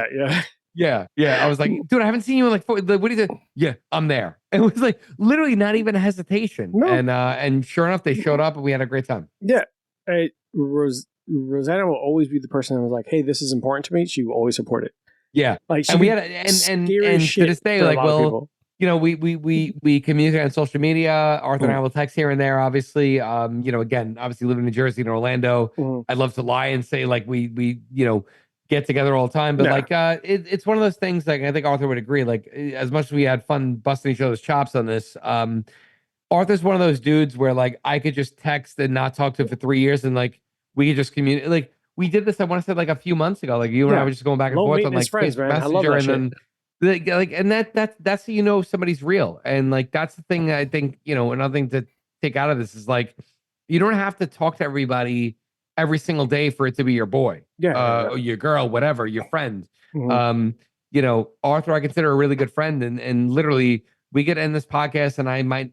yeah. I was like, dude, I haven't seen you in like 4. What do you think? Yeah, I'm there. It was like literally not even a hesitation. No. And sure enough, they showed up and we had a great time. Yeah. Rosanna will always be the person that was like, "Hey, this is important to me." She will always support it. Yeah. Like, and we had and to this day, like, well, we communicate on social media. Arthur and I will text here and there, obviously. Again, obviously living in New Jersey and Orlando, I'd love to lie and say like we get together all the time, but like it's one of those things. Like I think Arthur would agree. Like as much as we had fun busting each other's chops on this, Arthur's one of those dudes where like I could just text and not talk to him for 3 years, and like we could just communicate. Like we did this, I want to say like a few months ago. Like you and I were just going back and forth on like friends, Facebook man. Messenger, and then like and that's how somebody's real. And like that's the thing that I think another thing to take out of this is like you don't have to talk to everybody every single day for it to be your boy, or your girl, whatever, your friend. Arthur I consider a really good friend, and literally we could end this podcast and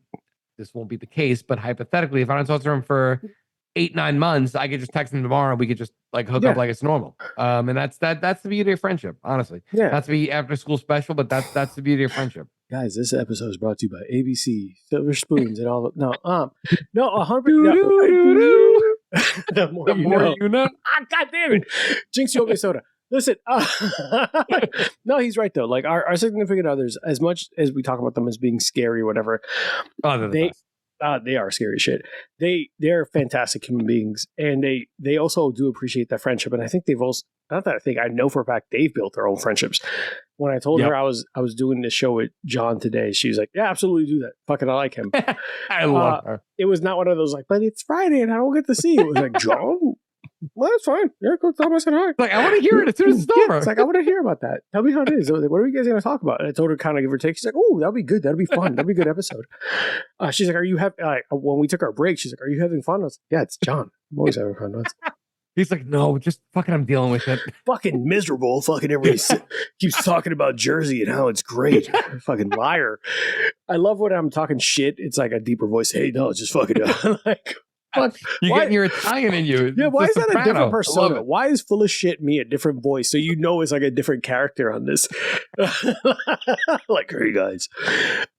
this won't be the case, but hypothetically, if I don't talk to him for 8-9 months, I could just text him tomorrow and we could just like hook up like it's normal. And that's the beauty of friendship, honestly. Yeah. Not to be after school special, but that's the beauty of friendship. Guys, this episode is brought to you by ABC, Silver Spoons, and all. No, 100. The more you know. God damn it, Jinx, you owe me soda. Listen, no, he's right though. Like our significant others, as much as we talk about them as being scary or whatever, they are scary as shit. They're fantastic human beings, and they also do appreciate that friendship. And I think they've also, not that I know for a fact they've built their own friendships. When I told her I was doing this show with John today, she was like, "Yeah, absolutely do that. Fucking, I like him." I love her. It was not one of those like, "But it's Friday and I don't get to see you." It was like, John. Well, that's fine. Yeah, go tell me I said hi. Like, I want to hear it as soon as it's over. It's like, I want to hear about that. Tell me how it is. Like, what are you guys going to talk about? And I told her kind of give or take. She's like, oh, that'll be good. That'll be fun. That'll be a good episode. She's like, are you having, when we took our break, she's like, are you having fun? I was like, yeah, it's John. I'm always having fun. He's like, no, just fucking, I'm dealing with it. Fucking miserable. Fucking everybody keeps talking about Jersey and how it's great. Fucking liar. I love when I'm talking shit. It's like a deeper voice. Hey, no, it's just fucking like, fuck. You're getting your Italian in you. Yeah, why is that a different persona? Why is full of shit me a different voice? So you know it's like a different character on this. Like, hey guys.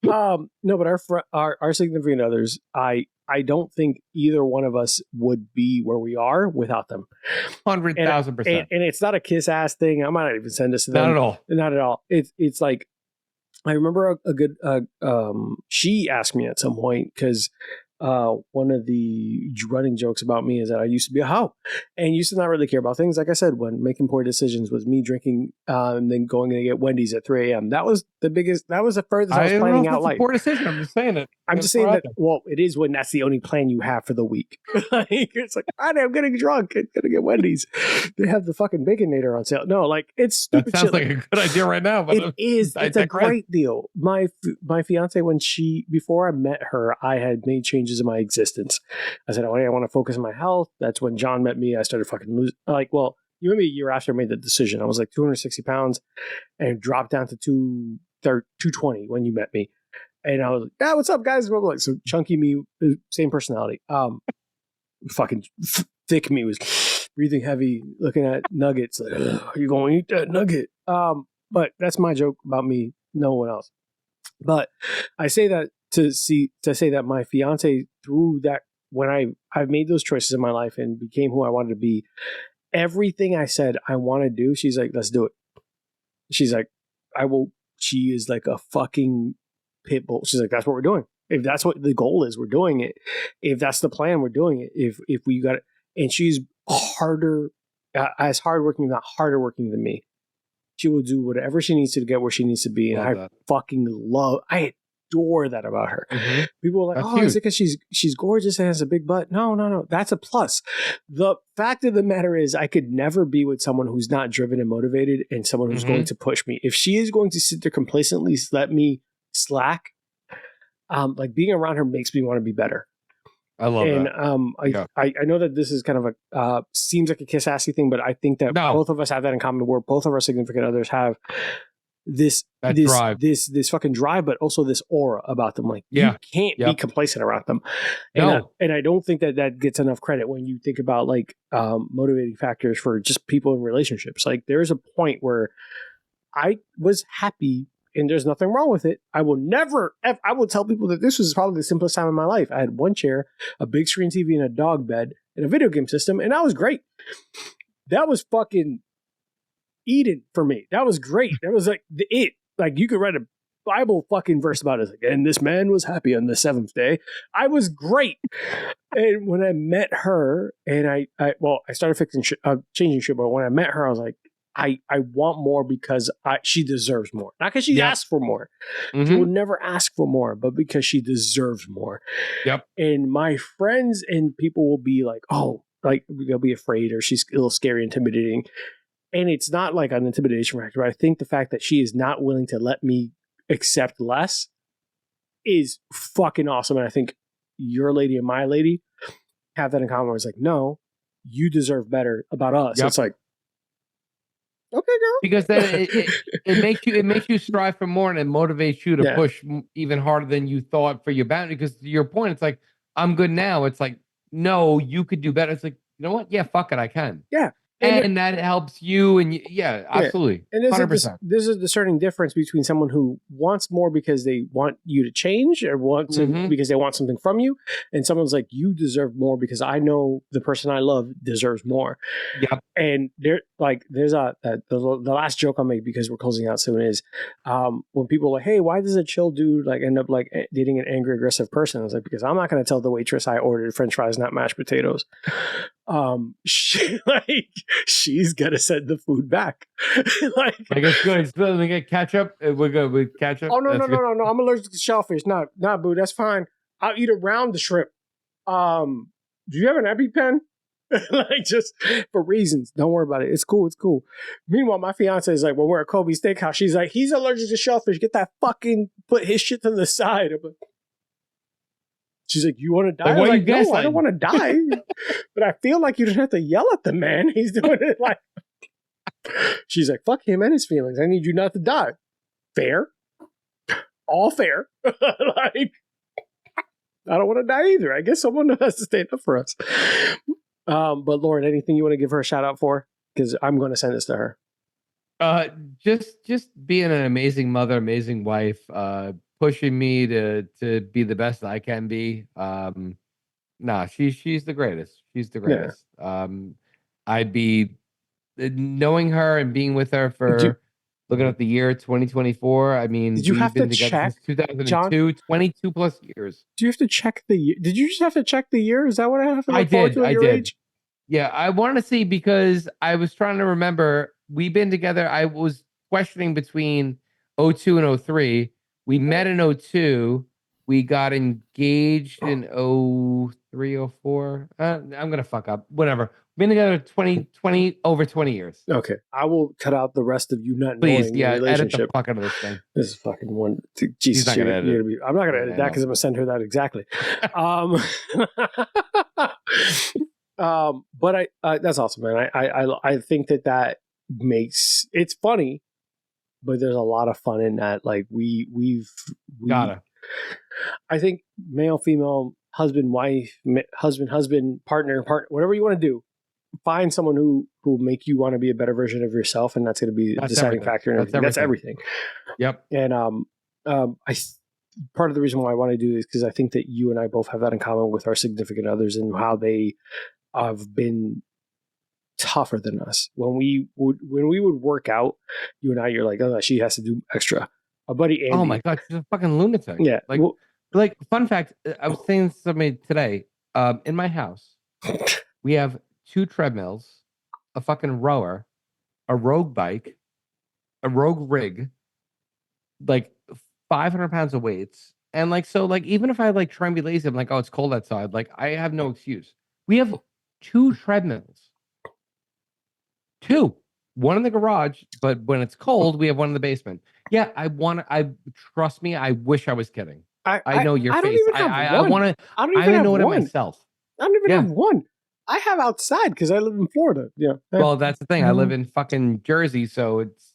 No, but our significant others, I don't think either one of us would be where we are without them. 100,000%. And it's not a kiss ass thing. I might not even send this to them. Not at all. Not at all. It's like, I remember a good, she asked me at some point, because one of the running jokes about me is that I used to be a hoe and used to not really care about things. Like I said, when making poor decisions was me drinking and then going to get Wendy's at 3 a.m. That was the furthest I was planning out life. Poor decision. I'm just saying it. I'm just saying that, well, it is when that's the only plan you have for the week. It's like, I'm getting drunk. I'm going to get Wendy's. They have the fucking Baconator on sale. No, like, it's stupid. That sounds like a good idea right now. But it is. It's a great deal. My fiance, before I met her, I had made changes in my existence. I said, oh, I want to focus on my health. That's when John met me. I started fucking losing. Like, well, you met me a year after I made the decision. I was like 260 pounds and dropped down to 220 when you met me. And I was like, yeah, what's up, guys? So chunky me, same personality. Fucking thick me was breathing heavy, looking at nuggets. Like, are you going to eat that nugget? But that's my joke about me, no one else. But I say that to say that my fiance, through that, when I've made those choices in my life and became who I wanted to be, everything I said I want to do, she's like, let's do it. She's like, I will. She is like a fucking pit bull. She's like, that's what we're doing. If that's what the goal is, we're doing it. If that's the plan, we're doing it. If we got it. And she's as hardworking, not harder working than me. She will do whatever she needs to get where she needs to be. And I adore that about her. Mm-hmm. People are like, that's is it because she's gorgeous and has a big butt? No. That's a plus. The fact of the matter is, I could never be with someone who's not driven and motivated and someone who's going to push me. If she is going to sit there complacently, let me slack, like being around her makes me want to be better. I love that. I know that this is kind of a seems like a kiss-assy thing, but I think that both of us have that in common, where both of our significant others have this fucking drive, but also this aura about them. Like, you can't be complacent around them. And I don't think that gets enough credit when you think about like motivating factors for just people in relationships. Like, there's a point where I was happy. And there's nothing wrong with it. I will tell people that this was probably the simplest time in my life. I had one chair, a big screen TV, and a dog bed, and a video game system, and that was great. That was fucking Eden for me. That was great. That was like it. Like, you could write a Bible fucking verse about it. Like, and this man was happy on the seventh day. I was great. And when I met her, and I started changing shit, but when I met her, I was like, I want more because she deserves more. Not because she asked for more. Mm-hmm. She will never ask for more, but because she deserves more. Yep. And my friends and people will be like, oh, like, they'll be afraid, or she's a little scary, intimidating. And it's not like an intimidation factor, but I think the fact that she is not willing to let me accept less is fucking awesome. And I think your lady and my lady have that in common. Where it's like, no, you deserve better about us. Yep. It's like, okay, girl. Because then it makes you strive for more, and it motivates you to push even harder than you thought for your boundary. Because to your point, it's like, I'm good now. It's like, no, you could do better. It's like, you know what? Yeah, fuck it, I can. Yeah. and that helps you. And absolutely. And 100%. There's a discerning difference between someone who wants more because they want you to change or want to because they want something from you, and someone's like, you deserve more because I know the person I love deserves more. Yep. And there's the last joke I'll make because we're closing out soon is when people are like, hey, why does a chill dude like end up like dating an angry aggressive person? I was like, because I'm not going to tell the waitress I ordered French fries, not mashed potatoes. She's gonna send the food back. like it's good. So we get ketchup. We're good with ketchup. Oh no! I'm allergic to shellfish. Not boo. That's fine. I'll eat around the shrimp. Do you have an EpiPen? Like just for reasons. Don't worry about it. It's cool. Meanwhile, my fiance is like, when we're at Kobe's Steakhouse, she's like, he's allergic to shellfish. Get that fucking put his shit to the side. She's like, you want to die? Like, I was like, no, I don't want to die. But I feel like you don't have to yell at the man. He's doing it like. She's like, fuck him and his feelings. I need you not to die. Fair. All fair. Like, I don't want to die either. I guess someone has to stand up for us. But Lauren, anything you want to give her a shout out for? Because I'm going to send this to her. Just being an amazing mother, amazing wife, pushing me to be the best I can be. She's the greatest. She's the greatest. Yeah. I'd be knowing her and being with her for looking at the year 2024. I mean, did you have to check since 2002, John, 22 plus years. Do you have to check the year? Did you just have to check the year? Is that what I have to look forward to at your age? Yeah, I wanted to see because I was trying to remember. We've been together. I was questioning between 02 and 03. We met in 02. We got engaged in 03, 04. I'm going to fuck up. Whatever. Been together 20 over 20 years. Okay. I will cut out the rest of you not Please, knowing the relationship. Edit the fuck out of this thing. This is fucking one. Jesus, I'm not going to edit that because I'm going to send her that exactly. But that's awesome, man. I think that makes it's funny, but there's a lot of fun in that. Like we've gotta. I think male, female, husband, wife, husband, partner, whatever you want to do, find someone who will make you want to be a better version of yourself, and that's going to be a deciding factor in everything. That's everything. Yep. And part of the reason why I want to do this because I think that you and I both have that in common with our significant others and how they have been tougher than us. When we would work out, you and I, you're like, oh, she has to do extra. Our buddy Andy. Oh my god, she's a fucking lunatic. Yeah. Like fun fact, I was saying to somebody today, in my house, we have 2 treadmills, a fucking rower, a rogue bike, a rogue rig, like 500 pounds of weights. And like, so like, even if I like try and be lazy, I'm like, oh, it's cold outside. Like I have no excuse. We have 2 treadmills. 2. One in the garage, but when it's cold, we have one in the basement. Yeah, I trust me. I wish I was kidding. I know your face. I want to. I don't know it myself. I don't even have one. I have outside because I live in Florida. Yeah. Well, that's the thing. I live in fucking Jersey, so it's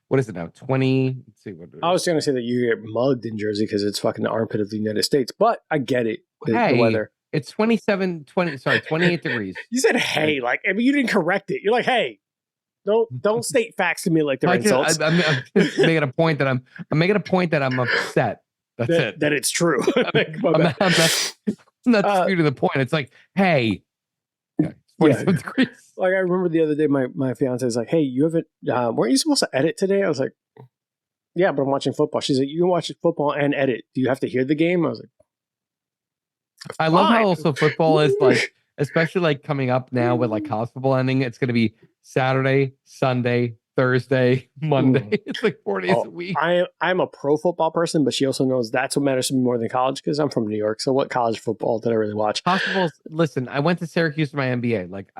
what is it now? 20. Let's see what. I was going to say that you get mugged in Jersey because it's fucking the armpit of the United States, but I get it. The weather. It's 28 degrees. You said hey, like I mean, you didn't correct it. You're like hey. Don't state facts to me like they're insults. I'm just making a point that I'm upset. That's it. That it's true. I'm not disputing the point. It's like, hey, 27 degrees. Like I remember the other day, my fiance is like, hey, you haven't, weren't you supposed to edit today? I was like, yeah, but I'm watching football. She's like, you can watch football and edit. Do you have to hear the game? I was like, I love how also football is like, especially like coming up now with like college football ending. It's going to be Saturday, Sunday, Thursday, Monday. It's like 4 days a week. I'm a pro football person, but she also knows that's what matters to me more than college because I'm from New York. So what college football did I really watch? Listen, I went to Syracuse for my MBA. Like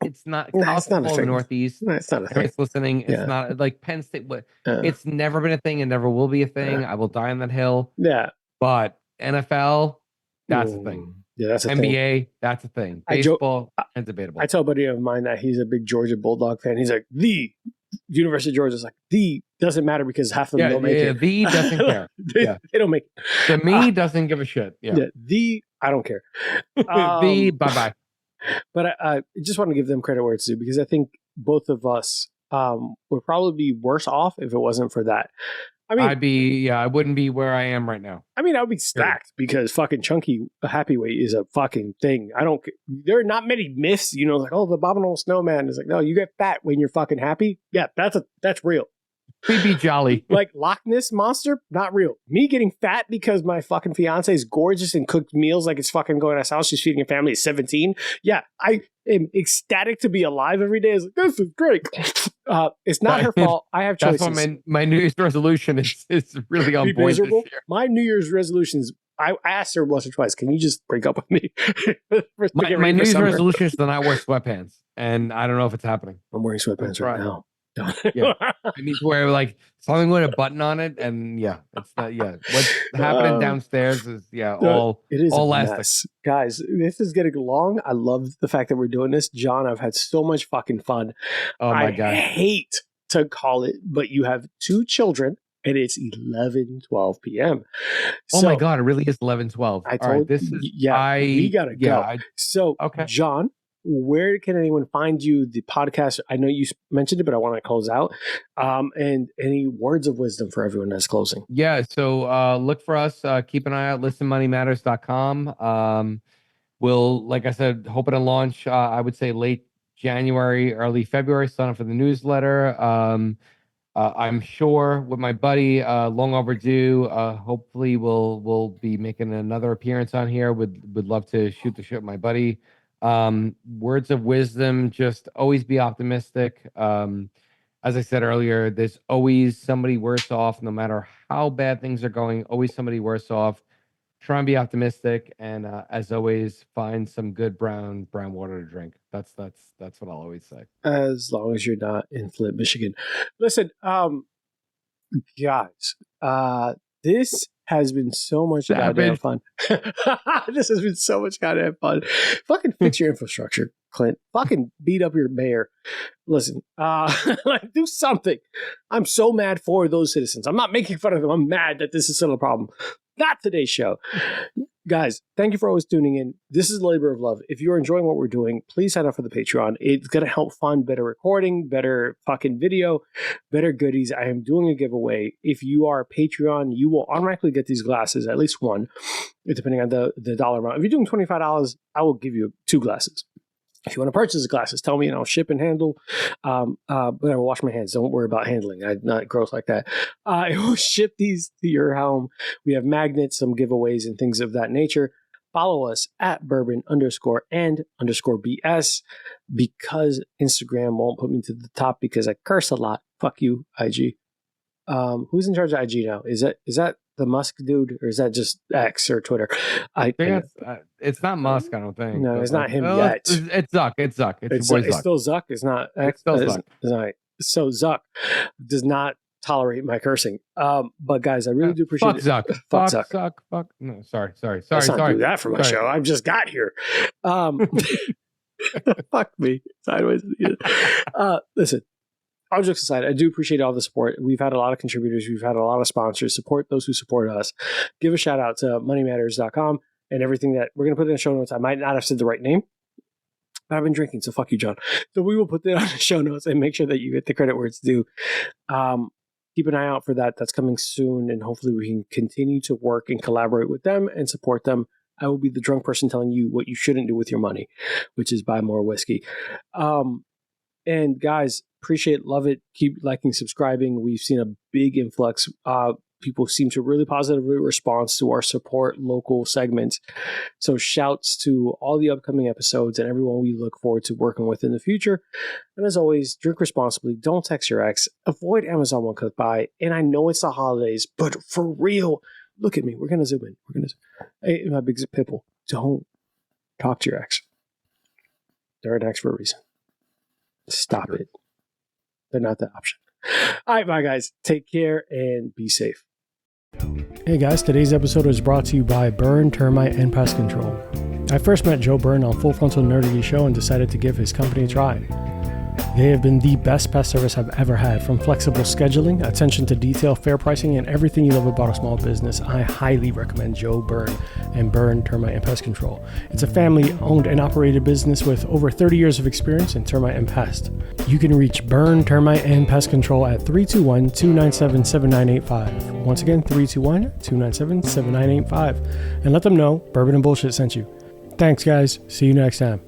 it's not college football in the Northeast. No, it's not a thing. It's listening. It's not like Penn State. It's never been a thing and never will be a thing. I will die on that hill. Yeah. But NFL, that's a thing. Yeah, that's a NBA, thing. That's a thing. Baseball, and debatable. I tell a buddy of mine that he's a big Georgia Bulldog fan. He's like, the University of Georgia is like, the doesn't matter because half of them don't make it. The doesn't care. They don't make it. The me doesn't give a shit. Yeah. The I don't care. The bye-bye. But I just want to give them credit where it's due, because I think both of us would probably be worse off if it wasn't for that. I mean, I wouldn't be where I am right now. I mean, I would be stacked because fucking chunky happy weight is a fucking thing. There are not many myths, like, oh, the abominable snowman is like, no, you get fat when you're fucking happy. Yeah, that's real. We'd be jolly. Like Loch Ness monster, not real. Me getting fat because my fucking fiance is gorgeous and cooked meals like it's fucking going to his house. She's feeding a family at 17. Yeah, I am ecstatic to be alive every day. It's like, this is great. It's not her fault. I have choices. That's why my New Year's resolution is really on point this year. My New Year's resolutions, I asked her once or twice, can you just break up with me? my New Year's resolution is to not wear sweatpants. And I don't know if it's happening. I'm wearing sweatpants right now. Yeah, I need to wear like something with a button on it, and it's not. Yeah, what's happening downstairs is all elastic. Mess. Guys, this is getting long. I love the fact that we're doing this, John. I've had so much fucking fun. Oh my God, I hate to call it, but you have 2 children. And it's 11:12 p.m. Oh my God, it really is 11:12. I told this is we gotta go. Okay, John, where can anyone find you? The podcast, I know you mentioned it, but I want to close out. And any words of wisdom for everyone that's closing? Yeah, so look for us. Keep an eye out. listenmoneymatters.com. We'll, like I said, hoping to launch, I would say late January, early February. Sign up for the newsletter. I'm sure with my buddy, long overdue. Hopefully we'll be making another appearance on here. Would love to shoot the shit with my buddy. Words of wisdom, just always be optimistic. As I said earlier, there's always somebody worse off, no matter how bad things are going, always somebody worse off. Try and be optimistic, and as always, find some good brown water to drink. That's what I'll always say. As long as you're not in Flint, Michigan. Listen, guys, this has been so much goddamn fun. This has been so much goddamn fun. Fucking fix your infrastructure, Clint. Fucking beat up your mayor. Listen, do something. I'm so mad for those citizens. I'm not making fun of them. I'm mad that this is still a problem. Not today's show. Guys, thank you for always tuning in. This is a labor of love. If you're enjoying what we're doing, please sign up for the Patreon. It's going to help fund better recording, better fucking video, better goodies. I am doing a giveaway. If you are a Patreon, you will automatically get these glasses, at least one, depending on the dollar amount. If you're doing $25, I will give you 2 glasses. If you want to purchase the glasses, tell me and I'll ship and handle. But I will wash my hands. Don't worry about handling. I'm not gross like that. I will ship these to your home. We have magnets, some giveaways, and things of that nature. Follow us at Bourbon_and_BS, because Instagram won't put me to the top because I curse a lot. Fuck you, IG. Who's in charge of IG now? Is that the Musk dude, or is that just X or Twitter? I think it's not Musk. I don't think. No, it's not him yet. It's Zuck. It's Zuck. It's still Zuck. It's not X. It's still Zuck. So Zuck does not tolerate my cursing. But guys, I really do appreciate it. Zuck. Fuck Zuck. Fuck. No, sorry. Let's not do that for my show. I've just got here. Fuck me sideways. Listen. All jokes aside, I do appreciate all the support. We've had a lot of contributors. We've had a lot of sponsors. Support those who support us. Give a shout out to moneymatters.com and everything that we're going to put in the show notes. I might not have said the right name, but I've been drinking, so fuck you, John. So we will put that on the show notes and make sure that you get the credit where it's due. Keep an eye out for that. That's coming soon, and hopefully we can continue to work and collaborate with them and support them. I will be the drunk person telling you what you shouldn't do with your money, which is buy more whiskey. And guys, appreciate, love it. Keep liking, subscribing. We've seen a big influx. People seem to really positively respond to our support local segments. So shouts to all the upcoming episodes and everyone we look forward to working with in the future. And as always, drink responsibly. Don't text your ex. Avoid Amazon One Click Buy. And I know it's the holidays, but for real, look at me. We're going to zoom in. Hey, my big pimple. Don't talk to your ex. They're an ex for a reason. Stop it. They're not the option. All right, bye, guys. Take care and be safe. Hey, guys. Today's episode was brought to you by Burn Termite and Pest Control. I first met Joe Byrne on Full Frontal Nerdity Show and decided to give his company a try. They have been the best pest service I've ever had. From flexible scheduling, attention to detail, fair pricing, and everything you love about a small business, I highly recommend Joe Byrne and Byrne Termite and Pest Control. It's a family-owned and operated business with over 30 years of experience in termite and pest. You can reach Byrne Termite and Pest Control at 321-297-7985. Once again, 321-297-7985. And let them know Bourbon and Bullshit sent you. Thanks, guys. See you next time.